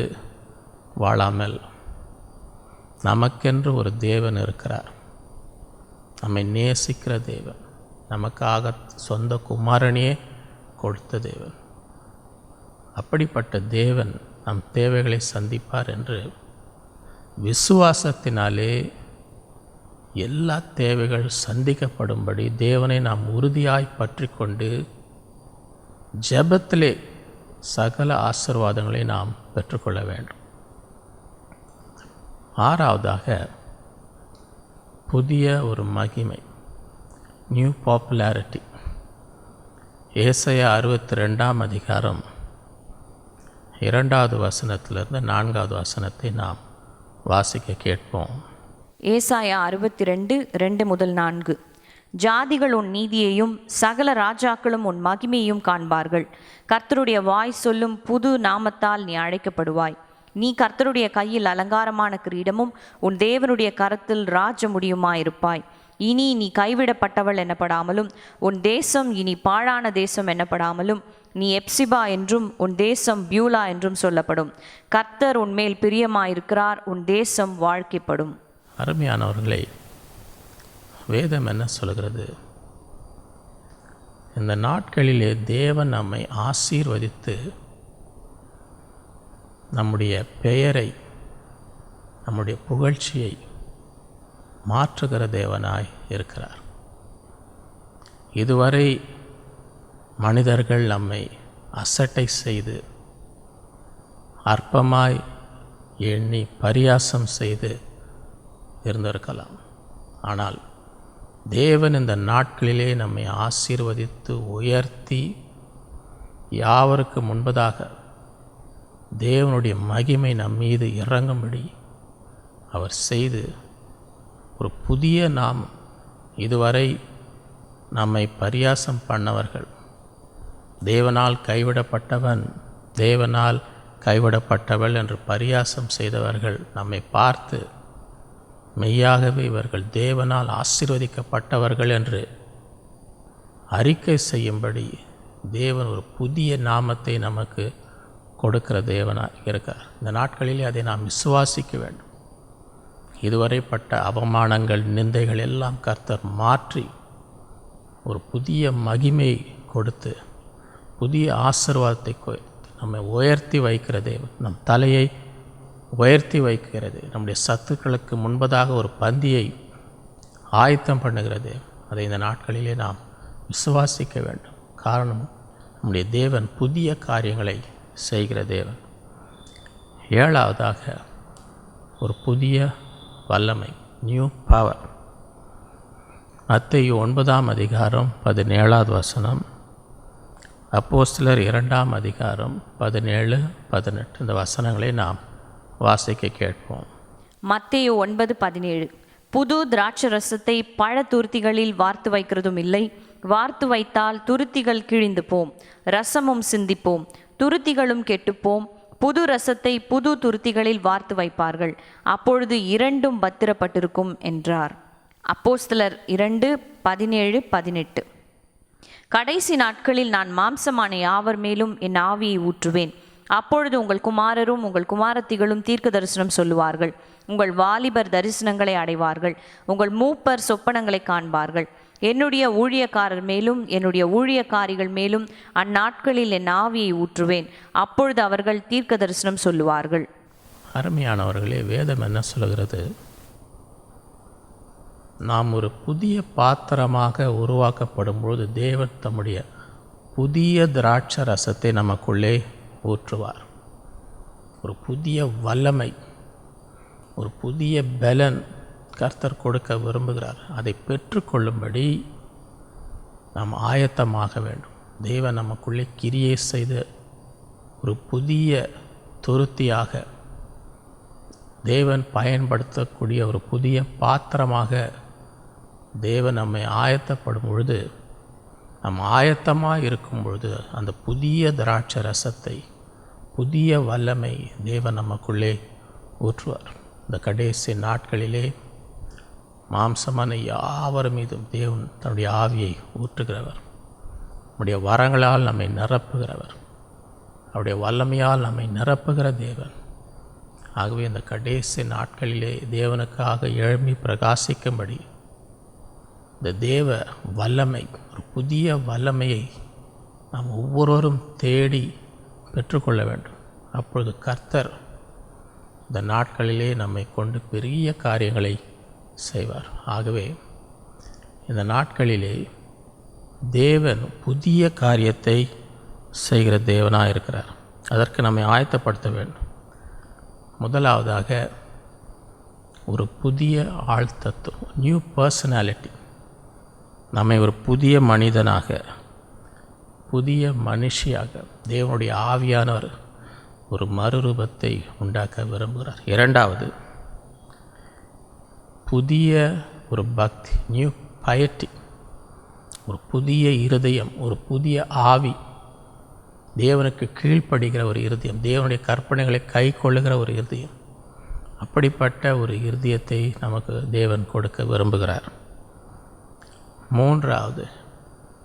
வாழாமல் நமக்கென்று ஒரு தேவன் இருக்கிறார், நம்மை நேசிக்கிற தேவன், நமக்காக சொந்த குமாரனையே கொடுத்த தேவன். அப்படிப்பட்ட தேவன் நம் தேவைகளை சந்திப்பார் என்று விசுவாசத்தினாலே எல்லா தேவைகள் சந்திக்கப்படும்படி தேவனை நாம் உறுதியாய் பற்றி கொண்டு ஜெபத்திலே சகல ஆசீர்வாதங்களை நாம் பெற்றுக்கொள்ள வேண்டும். ஆறாவதாக, புதிய ஒரு மகிமை, நியூ பாப்புலாரிட்டி. ஏசாயா 62ஆம் அதிகாரம் 2வது வசனத்திலிருந்து 4வது வசனத்தை நாம் வாசிக்க கேட்போம். ஏசாயா 62:2-4. ஜாதிகள் உன் நீதியையும் சகல ராஜாக்களும் உன் மகிமையையும் காண்பார்கள். கர்த்தருடைய வாய் சொல்லும் புது நாமத்தால் நீ அழைக்கப்படுவாய். நீ கர்த்தருடைய கையில் அலங்காரமான கிரீடமும் உன் தேவனுடைய கரத்தில் ராஜ முடியுமாயிருப்பாய். இனி நீ கைவிடப்பட்டவள் எனப்படாமலும் உன் தேசம் இனி பாழான தேசம் எனப்படாமலும் நீ எப்சிபா என்றும் உன் தேசம் பியூலா என்றும் சொல்லப்படும். கர்த்தர் உன்மேல் பிரியமாயிருக்கிறார், உன் தேசம் வாழ்க்கைப்படும். அருமையானவர்களே, வேதம் என்ன சொல்கிறது? இந்த நாட்களிலே தேவன் நம்மை ஆசீர்வதித்து நம்முடைய பெயரை, நம்முடைய புகழ்ச்சியை மாற்றுகிற தேவனாய் இருக்கிறார். இதுவரை மனிதர்கள் நம்மை அசட்டை செய்து அற்பமாய் எண்ணி பரியாசம் செய்து இருந்திருக்கலாம். ஆனால் தேவன் இந்த நாட்களிலே நம்மை ஆசீர்வதித்து உயர்த்தி யாவருக்கு முன்பதாக தேவனுடைய மகிமை நம் மீது இறங்கும்படி அவர் செய்து ஒரு புதிய நாமம், இதுவரை நம்மை பரியாசம் பண்ணவர்கள், தேவனால் கைவிடப்பட்டவன், தேவனால் கைவிடப்பட்டவள் என்று பரியாசம் செய்தவர்கள் நம்மை பார்த்து மெய்யாகவே இவர்கள் தேவனால் ஆசீர்வதிக்கப்பட்டவர்கள் என்று அறிக்கை செய்யும்படி தேவன் ஒரு புதிய நாமத்தை நமக்கு கொடுக்கிற தேவனாக இருக்கார். இந்த நாட்களிலே அதை நாம் விசுவாசிக்க வேண்டும். இதுவரைப்பட்ட அவமானங்கள், நிந்தைகள் எல்லாம் கர்த்தர் மாற்றி ஒரு புதிய மகிமை கொடுத்து புதிய ஆசீர்வாதத்தை நம்மை உயர்த்தி வைக்கிற தேவன், நம் தலையை உயர்த்தி வைக்கிறது, நம்முடைய சத்துக்களுக்கு முன்பதாக ஒரு பந்தியை ஆயத்தம் பண்ணுகிறது. அதை இந்த நாட்களிலே நாம் விசுவாசிக்க வேண்டும். காரணம், நம்முடைய தேவன் புதிய காரியங்களை செய்கிற தேவன். ஏழாவதாக, ஒரு புதிய வல்லமை, நியூ பவர். மத்தேயு 9ஆம் அதிகாரம் 17வது வசனம், அப்போஸ்தலர் 2ஆம் அதிகாரம் 17-18 இந்த வசனங்களை நாம் வாசிக்க கேட்போம். மத்தேயு 9:17. புது திராட்சரசத்தை பழ துருத்திகளில் வார்த்து வைக்கிறதும் இல்லை. வார்த்து வைத்தால் துருத்திகள் கிழிந்து போம், ரசமும் சிந்திப்போம், துருத்திகளும் கெட்டுப்போம். புது ரசத்தை புது துருத்திகளில் வார்த்து வைப்பார்கள், அப்பொழுது இரண்டும் பத்திரப்பட்டிருக்கும் என்றார். அப்போஸ்தலர் 2:17-18. கடைசி நாட்களில் நான் மாம்சமான யாவர் மேலும் என் ஆவியை ஊற்றுவேன். அப்பொழுது உங்கள் குமாரரும் உங்கள் குமாரத்திகளும் தீர்க்க தரிசனம் சொல்லுவார்கள். உங்கள் வாலிபர் தரிசனங்களை அடைவார்கள். உங்கள் மூப்பர் சொப்பனங்களை காண்பார்கள். என்னுடைய ஊழியக்காரர் மேலும் என்னுடைய ஊழியக்காரிகள் மேலும் அந்நாட்களில் என் ஆவியை ஊற்றுவேன். அப்பொழுது அவர்கள் தீர்க்க தரிசனம் சொல்லுவார்கள். அருமையானவர்களே, வேதம் என்ன சொல்கிறது? நாம் ஒரு புதிய பாத்திரமாக உருவாக்கப்படும் பொழுது தேவன் தம்முடைய புதிய திராட்சை ரசத்தை நமக்குள்ளே ஊற்றுவார். ஒரு புதிய வல்லமை, ஒரு புதிய பலன் கர்த்தர் கொடுக்க விரும்புகிறார். அதை பெற்றுக்கொள்ளும்படி நாம் ஆயத்தமாக வேண்டும். தேவன் நமக்குள்ளே கிரியை செய்து ஒரு புதிய துருத்தியாக, தேவன் பயன்படுத்தக்கூடிய ஒரு புதிய பாத்திரமாக தேவன் நம்மை ஆயத்தப்படும் பொழுது, நம் ஆயத்தமாக இருக்கும் பொழுது அந்த புதிய திராட்சை ரசத்தை, புதிய வல்லமை தேவன் நமக்குள்ளே ஊற்றுவார். இந்த கடைசி நாட்களிலே மாம்சமான யாவர் மீதும் தேவன் தன்னுடைய ஆவியை ஊற்றுகிறவர். நம்முடைய வரங்களால் நம்மை நிரப்புகிறவர். அவருடைய வல்லமையால் நம்மை நிரப்புகிற தேவன். ஆகவே இந்த கடைசி நாட்களிலே தேவனுக்காக எழும்பி பிரகாசிக்கும்படி இந்த தேவ வல்லமை, ஒரு புதிய வல்லமையை நாம் ஒவ்வொருவரும் தேடி பெற்றுக்கொள்ள வேண்டும். அப்பொழுது கர்த்தர் இந்த நாட்களிலே நம்மை கொண்டு பெரிய காரியங்களை செய்வார். ஆகவே இந்த நாட்களிலே தேவன் புதிய காரியத்தை செய்கிற தேவனாக இருக்கிறார். அதற்கு நம்மை ஆயத்தப்படுத்த வேண்டும். முதலாவதாக ஒரு புதிய ஆழ்த்தத்துவம், நியூ பர்சனாலிட்டி. நம்மை ஒரு புதிய மனிதனாக, புதிய மனுஷியாக தேவனுடைய ஆவியானவர் ஒரு மறுரூபத்தை உண்டாக்க விரும்புகிறார். இரண்டாவது, புதிய ஒரு பக்தி, நியூ பையட்டி, ஒரு புதிய இருதயம், ஒரு புதிய ஆவி, தேவனுக்கு கீழ்ப்படுகிற ஒரு இருதயம், தேவனுடைய கற்பனைகளை கை கொள்ளுகிற ஒரு இருதயம். அப்படிப்பட்ட ஒரு இருதயத்தை நமக்கு தேவன் கொடுக்க விரும்புகிறார். மூன்றாவது,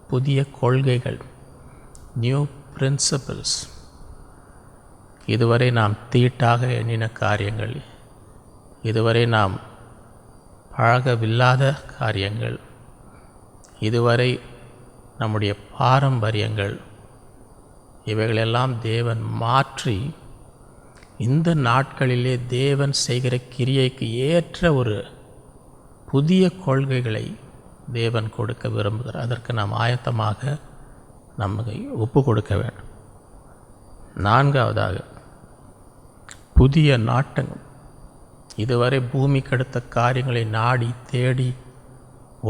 புதிய கொள்கைகள், நியூ பிரின்சிபிள்ஸ். இதுவரை நாம் தீட்டாக எண்ணின காரியங்கள், இதுவரை நாம் பழகவில்லாத காரியங்கள், இதுவரை நம்முடைய பாரம்பரியங்கள், இவைகளெல்லாம் தேவன் மாற்றி இந்த நாட்களிலே தேவன் செய்கிற கிரியைக்கு ஏற்ற ஒரு புதிய கொள்கைகளை தேவன் கொடுக்க விரும்புகிறார். அதற்கு நாம் ஆயத்தமாக நம்மை ஒப்பு கொடுக்க வேண்டும். நான்காவதாக, புதிய நாட்டங்கள். இதுவரை பூமிக்கு அடுத்த காரியங்களை நாடி தேடி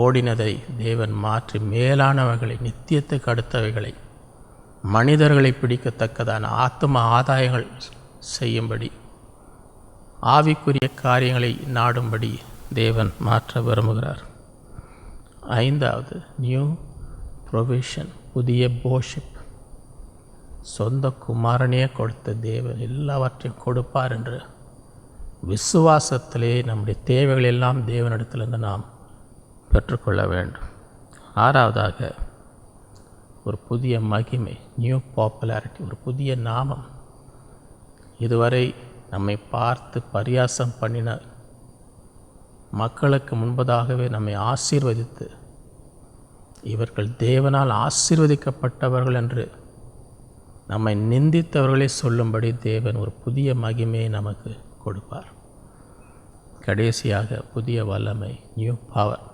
ஓடினதை தேவன் மாற்றி மேலானவைகளை, நித்தியத்துக்கு அடுத்தவைகளை, மனிதர்களை பிடிக்கத்தக்கதான ஆத்தும ஆதாயங்கள் செய்யும்படி, ஆவிக்குரிய காரியங்களை நாடும்படி தேவன் மாற்ற விரும்புகிறார். ஐந்தாவது, நியூ ப்ரொவிஷன், புதிய போஷிப். சொந்த குமாரனையே கொடுத்த தேவன் எல்லாவற்றையும் கொடுப்பார் என்று விசுவாசத்திலே நம்முடைய தேவைகள் எல்லாம் தேவனிடத்திலிருந்து நாம் பெற்றுக்கொள்ள வேண்டும். ஆறாவதாக, ஒரு புதிய மகிமை, நியூ பாப்புலாரிட்டி, ஒரு புதிய நாமம். இதுவரை நம்மை பார்த்து பரியாசம் பண்ணின மக்களுக்கு முன்பதாகவே நம்மை ஆசீர்வதித்து, இவர்கள் தேவனால் ஆசீர்வதிக்கப்பட்டவர்கள் என்று நம்மை நிந்தித்தவர்களே சொல்லும்படி தேவன் ஒரு புதிய மகிமையை நமக்கு கொடுப்பார். கடைசியாக, புதிய வல்லமை, நியூ பவர்.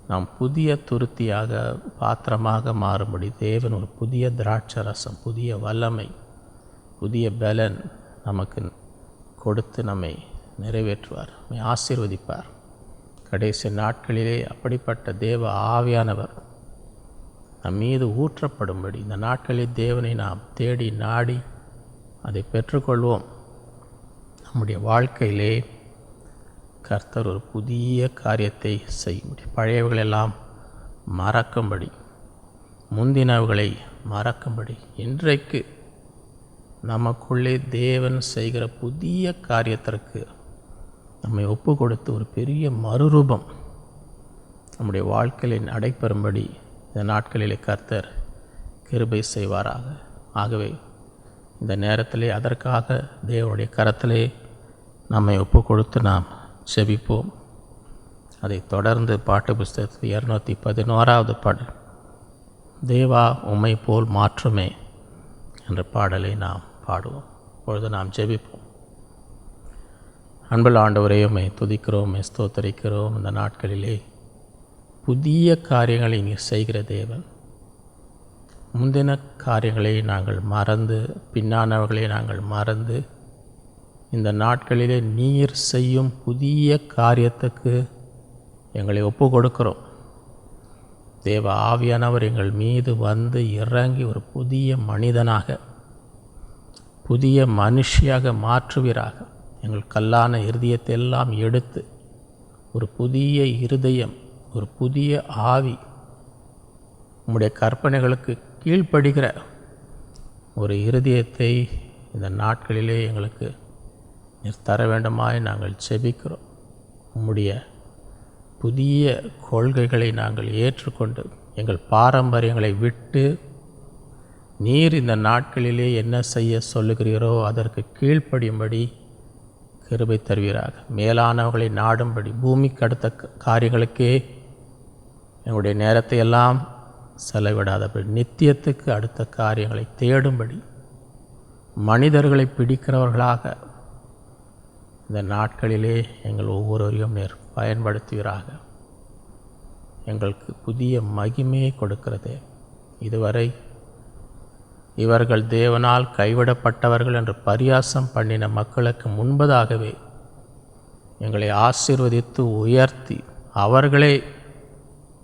நாம் புதிய துருத்தியாக, பாத்திரமாக மாறும்படி தேவன் ஒரு புதிய திராட்சை ரசம், புதிய வல்லமை, புதிய பலன் நமக்கு கொடுத்து நம்மை நிறைவேற்றுவார், நம்மை ஆசீர்வதிப்பார். கடைசி நாட்களிலே அப்படிப்பட்ட தேவ ஆவியானவர் நம் மீது ஊற்றப்படும்படி இந்த நாட்களில் தேவனை நாம் தேடி நாடி அதை பெற்றுக்கொள்வோம். நம்முடைய வாழ்க்கையிலே கர்த்தர் ஒரு புதிய காரியத்தை செய்யும்படி, பழையவைகளெல்லாம் மறக்கும்படி, முந்தினவைகளை மறக்கும்படி, இன்றைக்கு நமக்குள்ளே தேவன் செய்கிற புதிய காரியத்திற்கு நம்மை ஒப்பு கொடுத்து ஒரு பெரிய மறுரூபம் நம்முடைய வாழ்க்கையில் நடைபெறும்படி இந்த நாட்களிலே கர்த்தர் கிருபை செய்வாராக. ஆகவே இந்த நேரத்திலே அதற்காக தேவனுடைய கரத்திலே நம்மை ஒப்பு கொடுத்து நாம் செபிப்போம். அதை தொடர்ந்து பாட்டு புஸ்தகத்தில் 211வது பாடல், தேவா உம்மை போல் மாற்றுமே என்ற பாடலை நாம் பாடுவோம். இப்பொழுது நாம் ஜெபிப்போம். அன்புள்ள ஆண்டவரே, உம்மை துதிக்கிறோம், உம்மை ஸ்தோத்தரிக்கிறோம். இந்த நாட்களிலே புதிய காரியங்களை நீர் செய்கிற தேவன். முந்தின காரியங்களை நாங்கள் மறந்து, பின்னானவர்களை நாங்கள் மறந்து, இந்த நாட்களிலே நீர் செய்யும் புதிய காரியத்துக்கு எங்களை ஒப்பு கொடுக்கிறோம். தேவ ஆவியானவர் எங்கள் மீது வந்து இறங்கி ஒரு புதிய மனிதனாக, புதிய மனுஷியாக மாற்றுவீராக. எங்கள் கல்லான இருதயத்தை எல்லாம் எடுத்து ஒரு புதிய இருதயம், ஒரு புதிய ஆவி, உம்முடைய கற்பனைகளுக்கு கீழ்ப்படுகிற ஒரு இருதயத்தை இந்த நாட்களிலே எங்களுக்கு நீர் தர வேண்டுமாய் நாங்கள் செபிக்கிறோம். உம்முடைய புதிய கொள்கைகளை நாங்கள் ஏற்றுக்கொண்டு எங்கள் பாரம்பரியங்களை விட்டு நீர் இந்த நாட்களிலே என்ன செய்ய சொல்லுகிறீரோ அதற்கு கீழ்ப்படியும்படி கிருபை தருவீராக. மேலானவர்களை நாடும்படி, பூமிக்கு அடுத்த காரியங்களுக்கே எங்களுடைய நேரத்தை எல்லாம் செலவிடாதபடி, நித்தியத்துக்கு அடுத்த காரியங்களை தேடும்படி, மனிதர்களை பிடிக்கிறவர்களாக இந்த நாட்களிலே எங்கள் ஒவ்வொருவரையும் நேர் பயன்படுத்துவீராக. எங்களுக்கு புதிய மகிமையை கொடுக்கிறதே. இதுவரை இவர்கள் தேவனால் கைவிடப்பட்டவர்கள் என்று பரியாசம் பண்ணின மக்களுக்கு முன்பதாகவே எங்களை ஆசீர்வதித்து உயர்த்தி, அவர்களே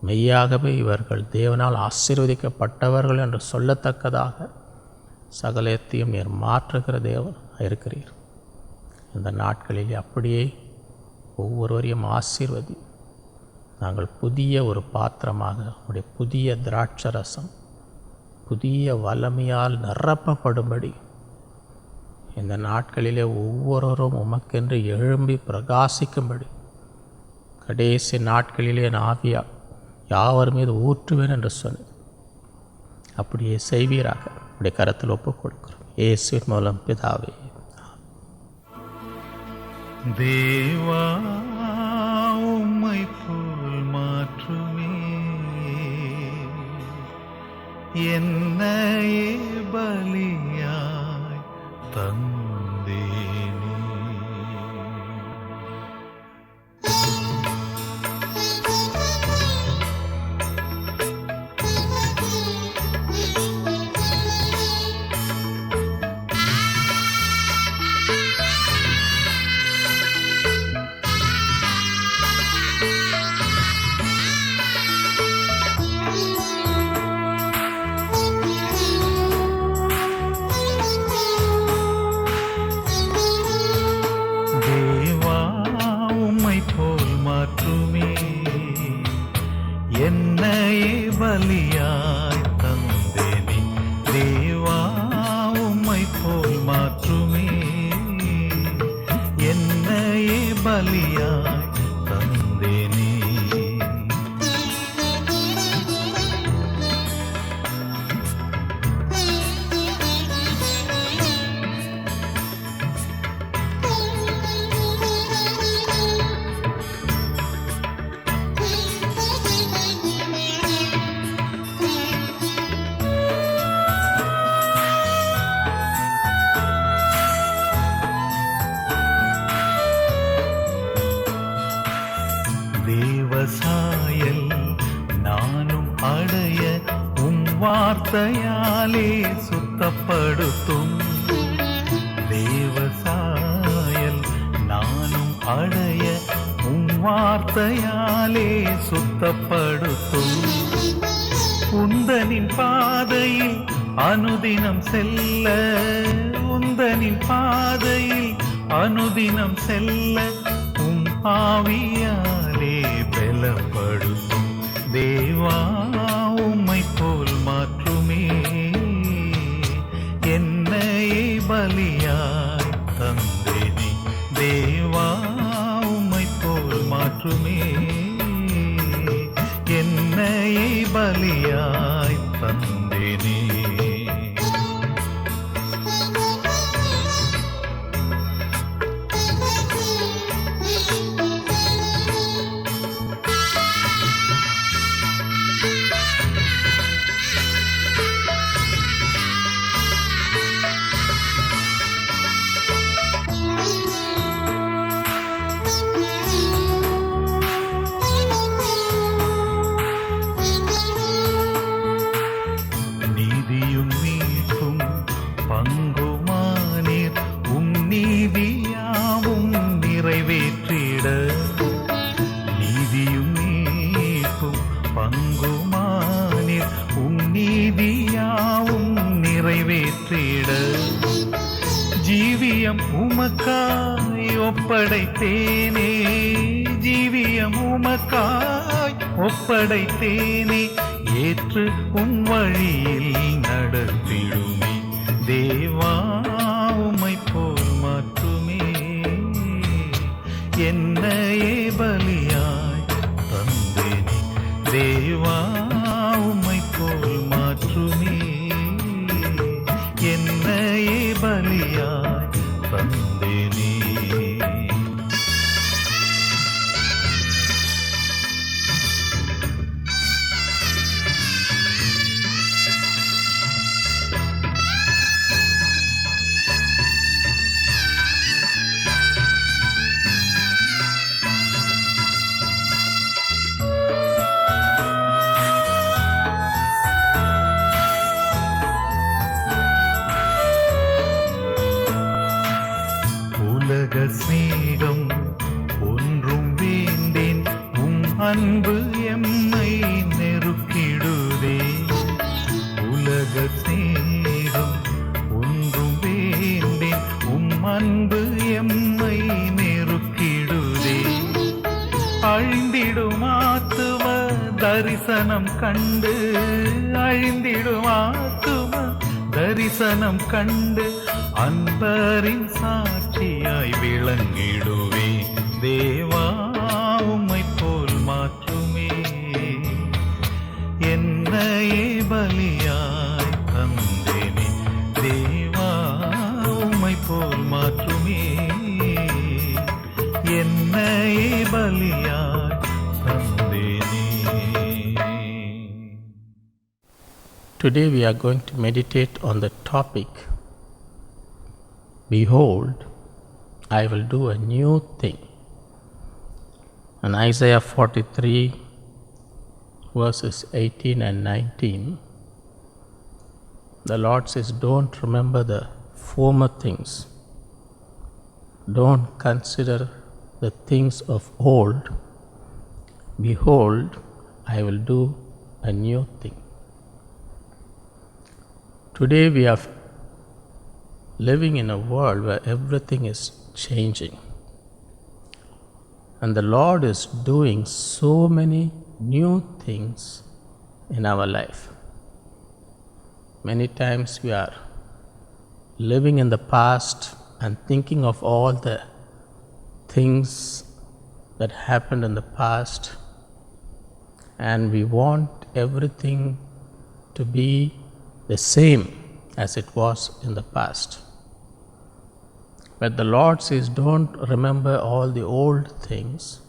மெய்யாகவே இவர்கள் தேவனால் ஆசீர்வதிக்கப்பட்டவர்கள் என்று சொல்லத்தக்கதாக சகலத்தையும் நீர் மாற்றுகிற தேவன் இருக்கிறீர். இந்த நாட்களில் அப்படியே ஒவ்வொருவரையும் ஆசீர்வதி. நாங்கள் புதிய ஒரு பாத்திரமாக உடைய புதிய திராட்சரசம், புதிய வல்லமையால் நிரப்பப்படும்படி இந்த நாட்களிலே ஒவ்வொருவரும் உமக்கென்று எழும்பி பிரகாசிக்கும்படி, கடைசி நாட்களிலே என் ஆவியா யாவர் மீது ஊற்றுவேன் என்று சொன்னது அப்படியே செய்வீராக. உடைய கரத்தில் ஒப்புக் கொடுக்கிறோம். இயேசுவின் மூலம் பிதாவே. தேவா உம்மை போல் மாற்றுமே என்னையே பலியாய் தந்தேனே. தேவா உம்மை போல் மாற்றுமே என்னையே பலியாய் தந்தேனே. தேவா உம்மை போல் மாற்றுமே என்னையே பலியாய் தந்தேனே. தேவசாயல் நானும் அடைய உம் வார்த்தையாலே சுத்தப்படுத்தும். தேவசாயல் நானும் அடைய உம் வார்த்தையாலே சுத்தப்படுத்தும். உந்தனின் பாதையில் அனுதினம் செல்ல, உந்தனின் பாதையில் அனுதினம் செல்ல, உம் ஆவியாலே பலப்படுத்தும் தேவா உம்மை போல் மாற்றுமே என்னையே பலியாய் தந்தேனே தேவா உம்மை போல் மாற்றுமே என்னையே பலியாய் தந்தேனே நீதியும் மீட்டும் பங்குமானீர் உம் நீதியாவும் நிறைவேற்றிட நீதியும் மீட்டும் பங்குமானீர் உம் நீதியாவும் நிறைவேற்றிட ஜீவியம் உமக்காய் ஒப்படைத்தேனே ஜீவியம் உமக்காய் ஒப்படைத்தேனே ஏற்று உம் வழியில் நடத்திடுமே தேவா உம்மை போல் மாற்றுமே என்னையே பலியாய் தந்தேனே தேவா உம்மை போல் மாற்றுமே என்னையே பலியாய் தந்தேனே உலக சிநேகம் ஒன்றும் வேண்டேன் உம் அன்பு எம்மை நெருக்கிடுதே உலக சிநேகம் ஒன்றும் வேண்டேன் உம் அன்பு எம்மை நெருக்கிடுதே அழிந்திடும் ஆத்தும தரிசனம் கண்டு அழிந்திடும் ஆத்தும தரிசனம் கண்டு அன்பரின் சாட்சியாய் விளங்கிடுவே தேவா உம்மை போல் மாற்றுமே என்னையே பலியாய் தந்தேனே தேவா உம்மை போல் மாற்றுமே என்னையே பலியாய் தந்தேனே. Today we are going to meditate on the topic, Behold, I will do a new thing. In Isaiah 43 verses 18 and 19, the Lord says, don't remember the former things. Don't consider the things of old. Behold, I will do a new thing. Today we are living in a world where everything is changing. And the Lord is doing so many new things in our life. Many times we are living in the past and thinking of all the things that happened in the past, and we want everything to be the same as it was in the past. But the Lord says, don't remember all the old things,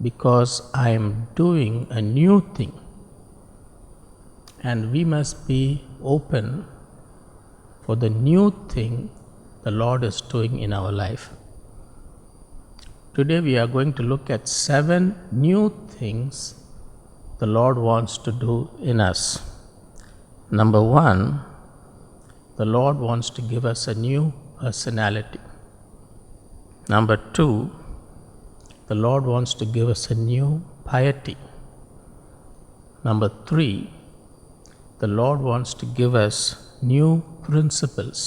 because I am doing a new thing. And we must be open for the new thing the Lord is doing in our life. Today we are going to look at 7 new things the Lord wants to do in us. Number 1, the Lord wants to give us a new personality. Number 2, the Lord wants to give us a new piety. Number 3, the Lord wants to give us new principles.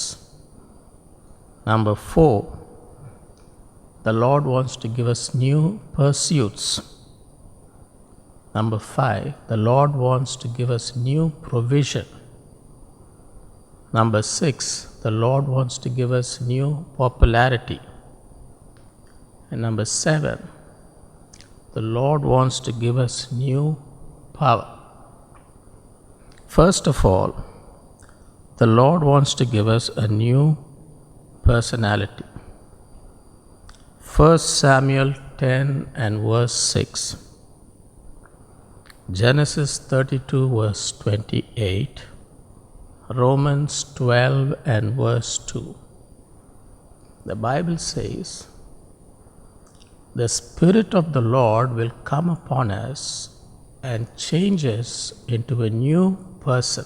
Number 4, the Lord wants to give us new pursuits. Number 5, the Lord wants to give us new provision. Number 6, the Lord wants to give us new popularity. And number 7, the Lord wants to give us new power. First of all, the Lord wants to give us a new personality. 1 Samuel 10 and verse 6. Genesis 32 verse 28. Romans 12 and verse 2. The Bible says, the Spirit of the Lord will come upon us and change us into a new person.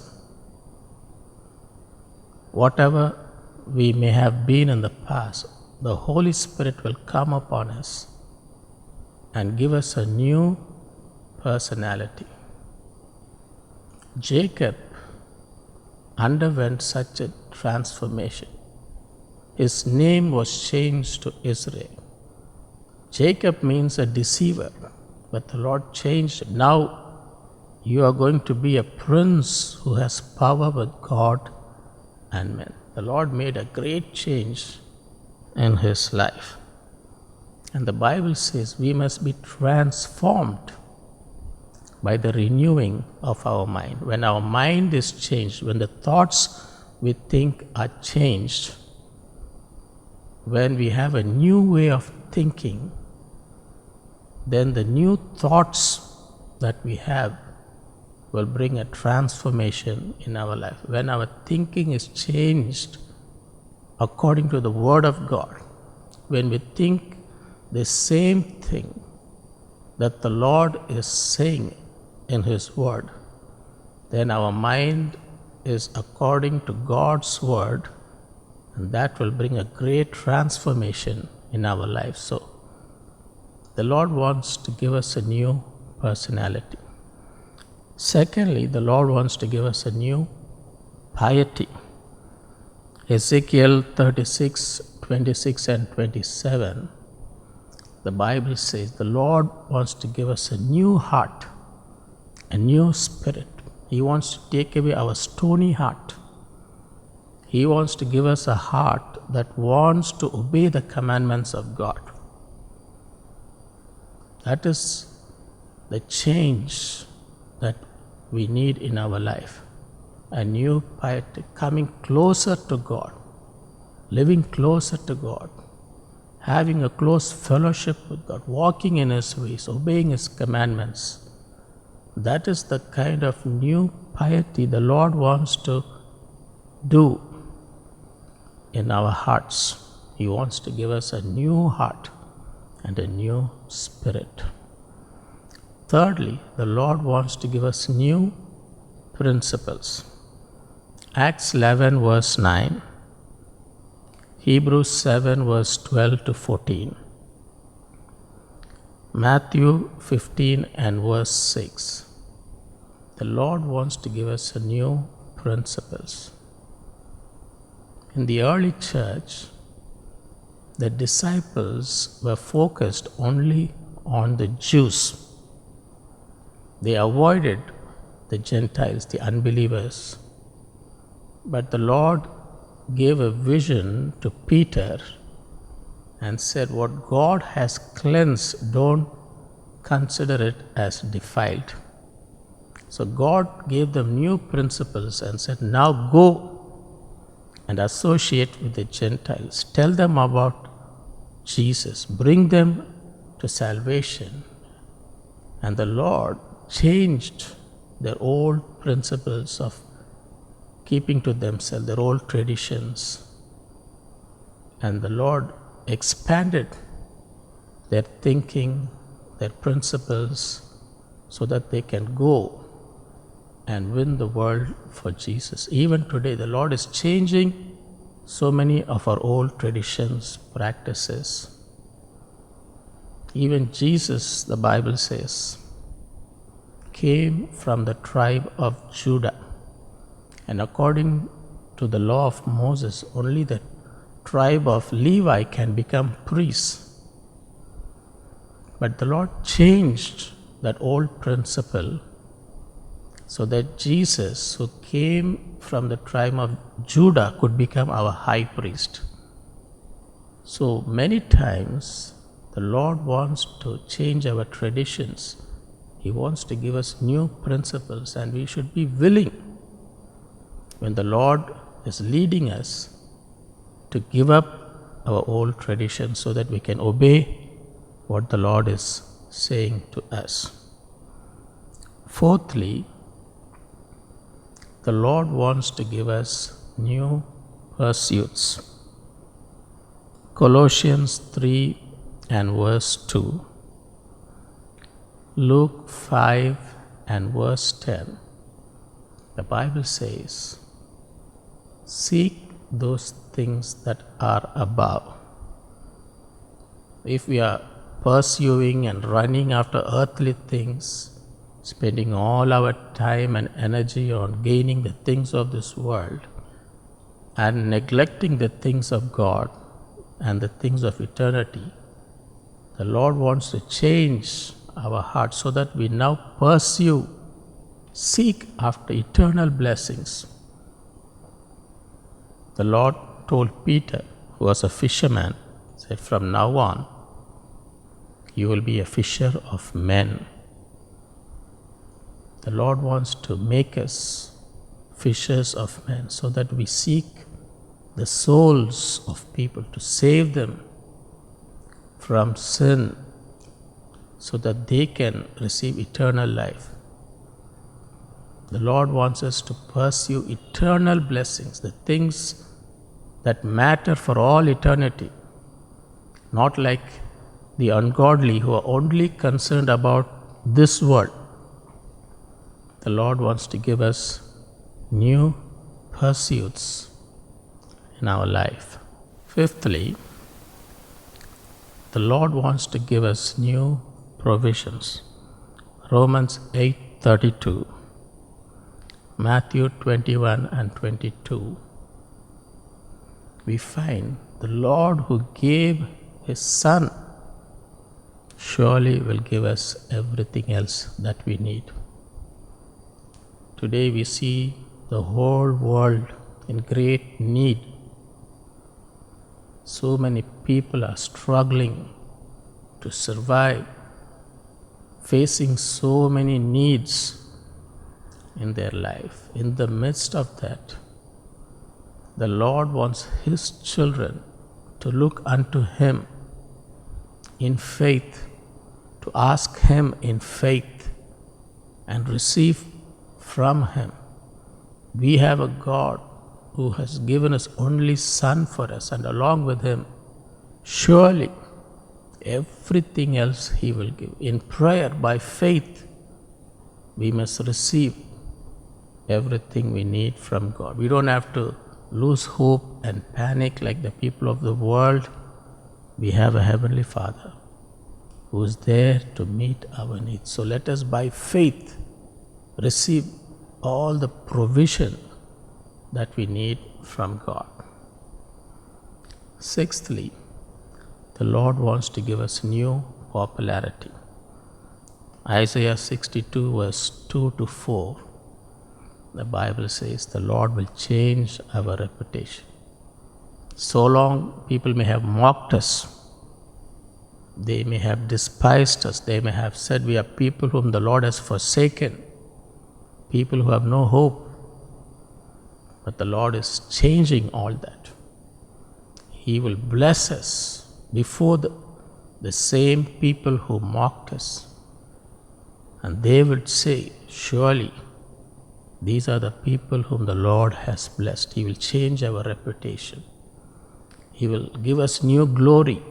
Whatever we may have been in the past, the Holy Spirit will come upon us and give us a new personality. Jacob underwent such a transformation. His name was changed to Israel. Jacob means a deceiver, but the Lord changed it. Now you are going to be a prince who has power with God and men. The Lord made a great change in his life. And the Bible says we must be transformed by the renewing of our mind. When our mind is changed, when the thoughts we think are changed, when we have a new way of thinking, then the new thoughts that we have will bring a transformation in our life. When our thinking is changed according to the Word of God, when we think the same thing that the Lord is saying in His Word, then our mind is according to God's Word, and that will bring a great transformation in our life. So, the Lord wants to give us a new personality. Secondly, the Lord wants to give us a new piety. Ezekiel 36, 26 and 27, the Bible says the Lord wants to give us a new heart, a new spirit. He wants to take away our stony heart. He wants to give us a heart that wants to obey the commandments of God. That is the change that we need in our life. A new piety, coming closer to God, living closer to God, having a close fellowship with God, walking in His ways, obeying His commandments. That is the kind of new piety the Lord wants to do in our hearts. He wants to give us a new heart and a new spirit. Thirdly, the Lord wants to give us new principles. Acts 11 verse 9, Hebrews 7 verse 12 to 14, Matthew 15 and verse 6. The Lord wants to give us a new principles. In the early church, the disciples were focused only on the Jews. They avoided the Gentiles, the unbelievers. But the Lord gave a vision to Peter and said, what God has cleansed, don't consider it as defiled. So God gave them new principles and said, now go and associate with the Gentiles. Tell them about Jesus. Bring them to salvation. And the Lord changed their old principles of keeping to themselves, their old traditions. And the Lord expanded their thinking, their principles, so that they can go and win the world for Jesus. Even today, the Lord is changing so many of our old traditions, practices. Even Jesus, the Bible says, came from the tribe of Judah. And according to the law of Moses, only the tribe of Levi can become priests. But the Lord changed that old principle so that Jesus, who came from the tribe of Judah, could become our high priest. So many times the Lord wants to change our traditions. He wants to give us new principles, and we should be willing, when the Lord is leading us, to give up our old traditions so that we can obey what the Lord is saying to us. Fourthly, the Lord wants to give us new pursuits. Colossians 3 and verse 2, Luke 5 and verse 10, the Bible says, seek those things that are above. If we are pursuing and running after earthly things, spending all our time and energy on gaining the things of this world and neglecting the things of God and the things of eternity, the Lord wants to change our hearts so that we now pursue, seek after eternal blessings. The Lord told Peter, who was a fisherman, said, from now on, you will be a fisher of men. The Lord wants to make us fishers of men so that we seek the souls of people, to save them from sin so that they can receive eternal life. The Lord wants us to pursue eternal blessings, the things that matter for all eternity, not like the ungodly who are only concerned about this world. The Lord wants to give us new pursuits in our life. Fifthly, the Lord wants to give us new provisions. Romans 8:32, Matthew 21 and 22. We find the Lord who gave His Son surely will give us everything else that we need. Today we see the whole world in great need. So many people are struggling to survive, facing so many needs in their life. In the midst of that, the Lord wants His children to look unto Him in faith, to ask Him in faith and receive from Him. We have a God who has given His only Son for us, and along with Him, surely everything else He will give. In prayer, by faith, we must receive everything we need from God. We don't have to lose hope and panic like the people of the world. We have a Heavenly Father who is there to meet our needs. So let us by faith receive all the provision that we need from God. Sixthly, the Lord wants to give us new popularity. Isaiah 62 verse 2 to 4, the Bible says the Lord will change our reputation. So long people may have mocked us, they may have despised us, they may have said we are people whom the Lord has forsaken, people who have no hope. But the Lord is changing all that. He will bless us before the same people who mocked us. And they will say, surely these are the people whom the Lord has blessed. He will change our reputation. He will give us new glory.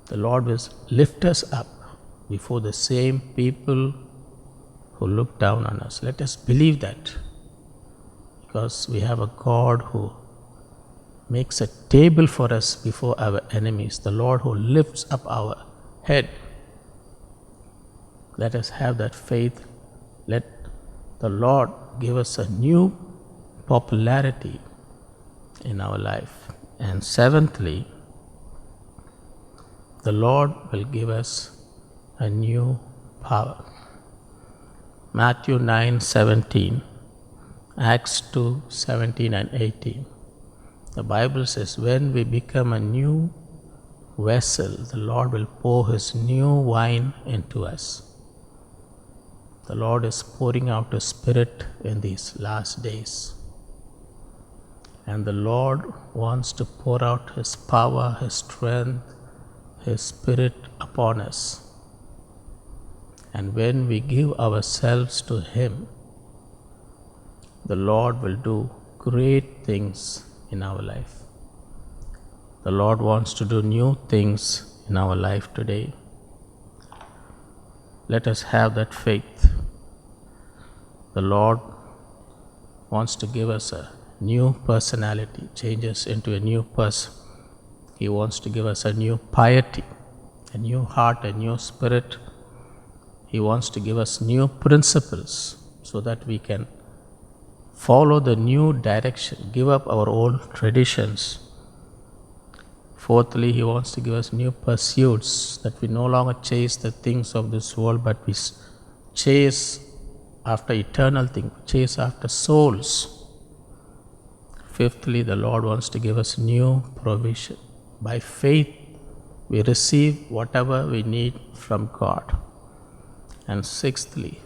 The Lord will lift us up before the same people who look down on us. Let us believe that, because we have a God who makes a table for us before our enemies, the Lord who lifts up our head. Let us have that faith. Let the Lord give us a new popularity in our life. And seventhly, the Lord will give us a new power. Matthew 9:17, Acts 2:17 and 18. The Bible says, when we become a new vessel, the Lord will pour His new wine into us. The Lord is pouring out His Spirit in these last days. And the Lord wants to pour out His power, His strength, His Spirit upon us. And when we give ourselves to Him, the Lord will do great things in our life. The Lord wants to do new things in our life today. Let us have that faith. The Lord wants to give us a new personality, change us into a new person. He wants to give us a new piety, a new heart, a new spirit. He wants to give us new principles so that we can follow the new direction, give up our old traditions. Fourthly, He wants to give us new pursuits, that we no longer chase the things of this world, but we chase after eternal things, chase after souls. Fifthly, the Lord wants to give us new provision. By faith, we receive whatever we need from God. And sixthly,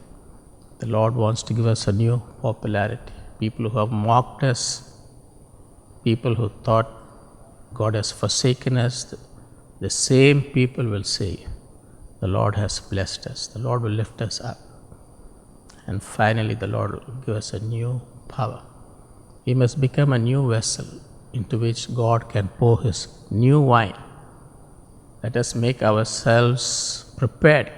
the Lord wants to give us a new popularity. People who have mocked us, people who thought God has forsaken us, the same people will say, the Lord has blessed us. The Lord will lift us up. And finally, the Lord will give us a new power. We must become a new vessel into which God can pour His new wine. Let us make ourselves prepared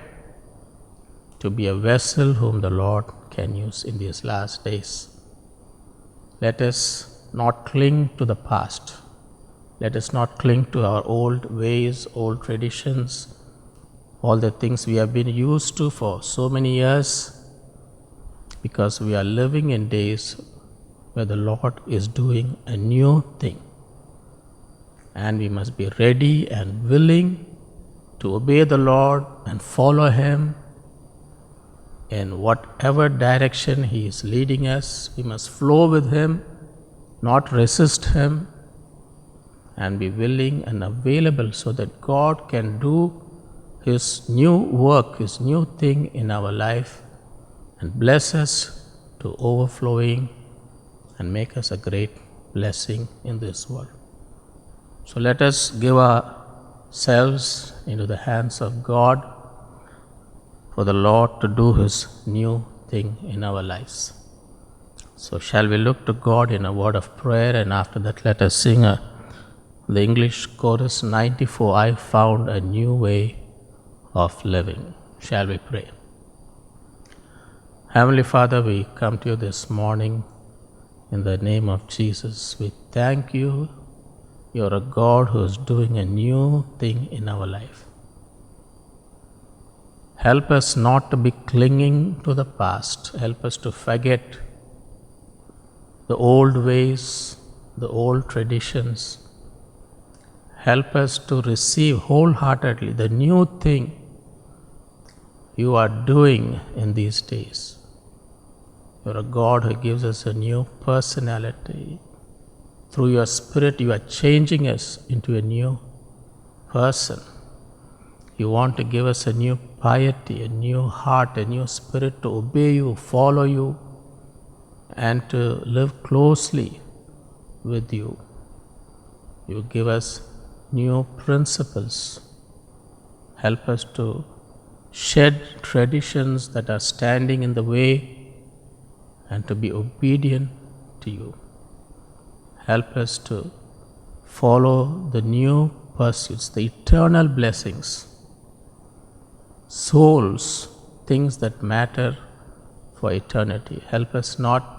to be a vessel whom the Lord can use in these last days. Let us not cling to the past. Let us not cling to our old ways, old traditions, all the things we have been used to for so many years, because we are living in days where the Lord is doing a new thing. And we must be ready and willing to obey the Lord and follow Him in whatever direction He is leading us. We must flow with Him, not resist Him, and be willing and available so that God can do His new work, His new thing in our life, and bless us to overflowing and make us a great blessing in this world. So let us give ourselves into the hands of God for the Lord to do His new thing in our lives. So shall we look to God in a word of prayer, and after that let us sing the English chorus 94, I found a new way of living. Shall we pray? Heavenly Father, we come to You this morning in the name of Jesus. We thank You. You're a God who is doing a new thing in our life. Help us not to be clinging to the past. Help us to forget the old ways, the old traditions. Help us to receive wholeheartedly the new thing You are doing in these days. You're a God who gives us a new personality. Through Your Spirit, You are changing us into a new person. You want to give us a new piety, a new heart, a new spirit to obey You, follow You, and to live closely with You. You give us new principles. Help us to shed traditions that are standing in the way and to be obedient to You. Help us to follow the new pursuits, the eternal blessings, souls, things that matter for eternity. Help us not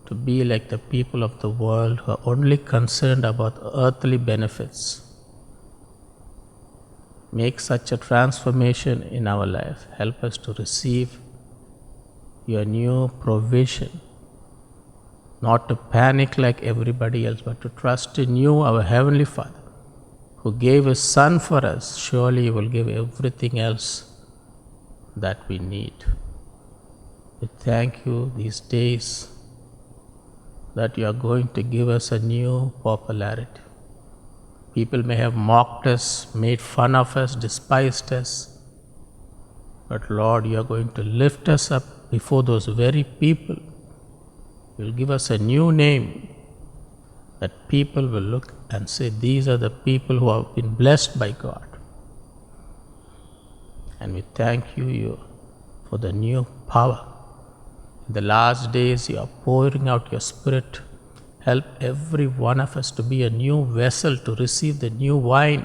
to be like the people of the world who are only concerned about earthly benefits. Make such a transformation in our life. Help us to receive Your new provision, not to panic like everybody else, but to trust in You, our Heavenly Father, who gave His Son for us, surely He will give everything else that we need. We thank You these days that You are going to give us a new popularity. People may have mocked us, made fun of us, despised us, but Lord, You are going to lift us up before those very people. You will give us a new name that people will look and say, these are the people who have been blessed by God. And we thank You for the new power. In the last days, You are pouring out Your Spirit. Help every one of us to be a new vessel to receive the new wine,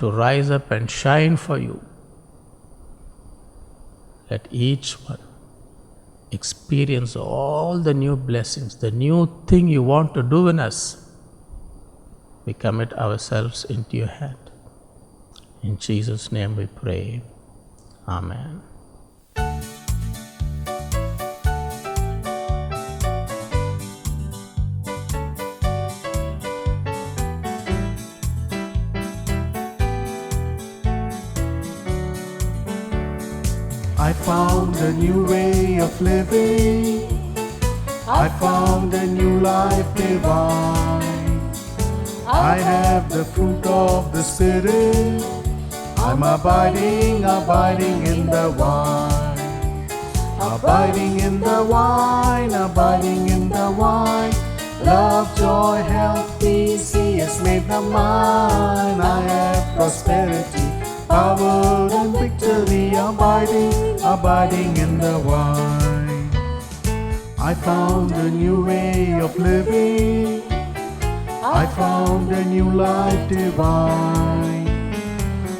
to rise up and shine for You. Let each one experience all the new blessings, the new thing You want to do in us. We commit ourselves into Your hand. In Jesus' name we pray. Amen. I found a new way of living. I found a new life divine. I have the fruit of the Spirit. I'm abiding in the wine. Abiding in the wine, abiding in the wine. Love, joy, health, peace, He has made them mine. I have prosperity, power and victory, abiding in the wine. I found a new way of living. I found a new life divine.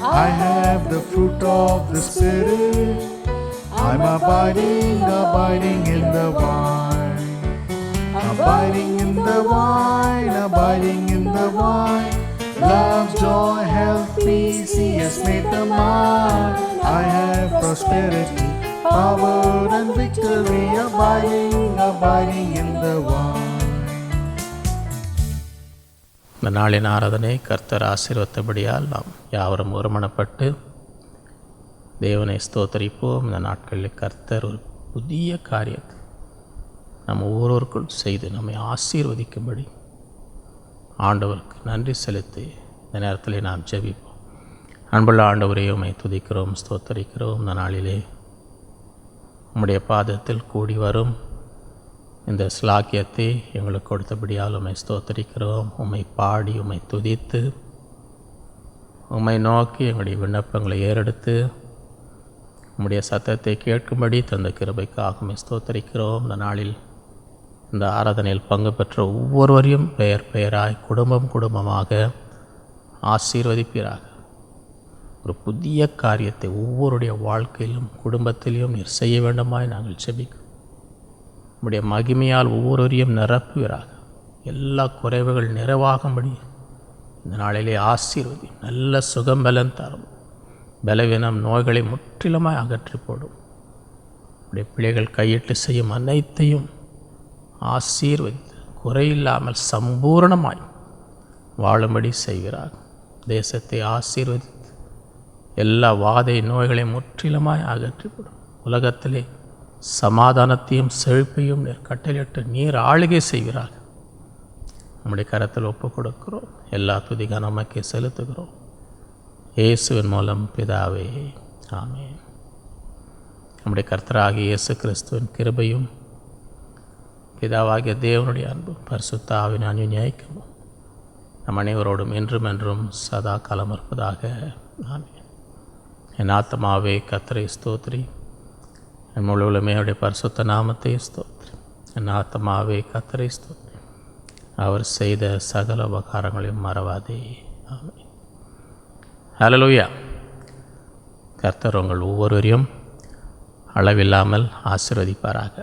I have the fruit of the Spirit. I'm abiding in the wine. Abiding in the wine, abiding in the wine. Love, joy, health, peace, He has made them mine. I have prosperity, power and victory, abiding in the wine. இந்த நாளின் ஆராதனை கர்த்தர் ஆசீர்வதித்தபடியால் நாம் யாவரும் ஒருமனப்பட்டு தேவனை ஸ்தோத்தரிப்போம். இந்த நாட்களில் கர்த்தர் ஒரு புதிய காரியத்தை நம்ம ஒவ்வொருவருக்குள் செய்து நம்மை ஆசீர்வதிக்கும்படி ஆண்டவருக்கு நன்றி செலுத்தி இந்த நேரத்தில் நாம் ஜெபிப்போம். அன்புள்ள ஆண்டவரே, உம்மை துதிக்கிறோம், ஸ்தோத்தரிக்கிறோம். இந்த நாளிலே உம்முடைய பாதத்தில் கூடி வரும் இந்த ஸ்லாக்கியத்தை எங்களுக்கு கொடுத்தபடியால் உம்மை ஸ்தோத்தரிக்கிறோம். உம்மை பாடி உம்மை துதித்து உம்மை நோக்கி எங்களுடைய விண்ணப்பங்களை ஏறெடுத்து உம்முடைய சத்தத்தை கேட்கும்படி தந்த கிருபைக்காக உம்மை ஸ்தோத்தரிக்கிறோம். இந்த நாளில் இந்த ஆராதனையில் பங்கு பெற்ற ஒவ்வொருவரையும் பெயர் பெயராய் குடும்பம் குடும்பமாக ஆசீர்வதிப்பீராக. ஒரு புதிய காரியத்தை ஒவ்வொருடைய வாழ்க்கையிலும் குடும்பத்திலையும் நீர் செய்ய வேண்டுமாய் நாங்கள் செபிக்கிறோம். உம்முடைய மகிமையால் ஒவ்வொருவரையும் நிரப்புவீராக. எல்லா குறைவுகள் நிறைவாகும்படி இந்த நாளிலே ஆசீர்வதி. நல்ல சுகம் பலன் தரும். பலவீனம் நோய்களை முற்றிலுமாய் அகற்றி போடும். உடைய பிள்ளைகள் கையிட்டு செய்யும் அனைத்தையும் ஆசீர்வதித்து குறையில்லாமல் சம்பூர்ணமாய் வாழும்படி செய்கிறார். தேசத்தை ஆசீர்வதித்து எல்லா வாதை நோய்களை முற்றிலுமாய் அகற்றிவிடும். உலகத்திலே சமாதானத்தையும் செழிப்பையும் நீர் கட்டளையிட்டு நீர் ஆளுகை செய்கிறார். நம்முடைய கரத்தில் ஒப்புக் கொடுக்கிறோம். எல்லா துதி கனமக்கே செலுத்துகிறோம். இயேசுவின் மூலம் பிதாவே, ஆமென். நம்முடைய கர்த்தராகிய இயேசு கிறிஸ்துவின் கிருபையும் பிதாவாகிய தேவனுடைய அன்பும் பரிசுத்த ஆவியின் அந்யோன்ய ஐக்கியமும் நம் அனைவரோடும் என்றும் என்றும் சதா காலம் இருப்பதாக. ஆமென். என் ஆத்மாவே கர்த்தரை ஸ்தோத்திரி, என் முழு உலகமே பரிசுத்த நாமத்தை ஸ்தோத்திரி. என் ஆத்மாவே கர்த்தரை ஸ்தோத்திரி, அவர் செய்த சகல உபகாரங்களையும் மறவாதே. ஆமென். ஹல்லேலூயா. கர்த்தர் உங்கள் ஒவ்வொருவரையும் அளவில்லாமல் ஆசீர்வதிப்பாராக.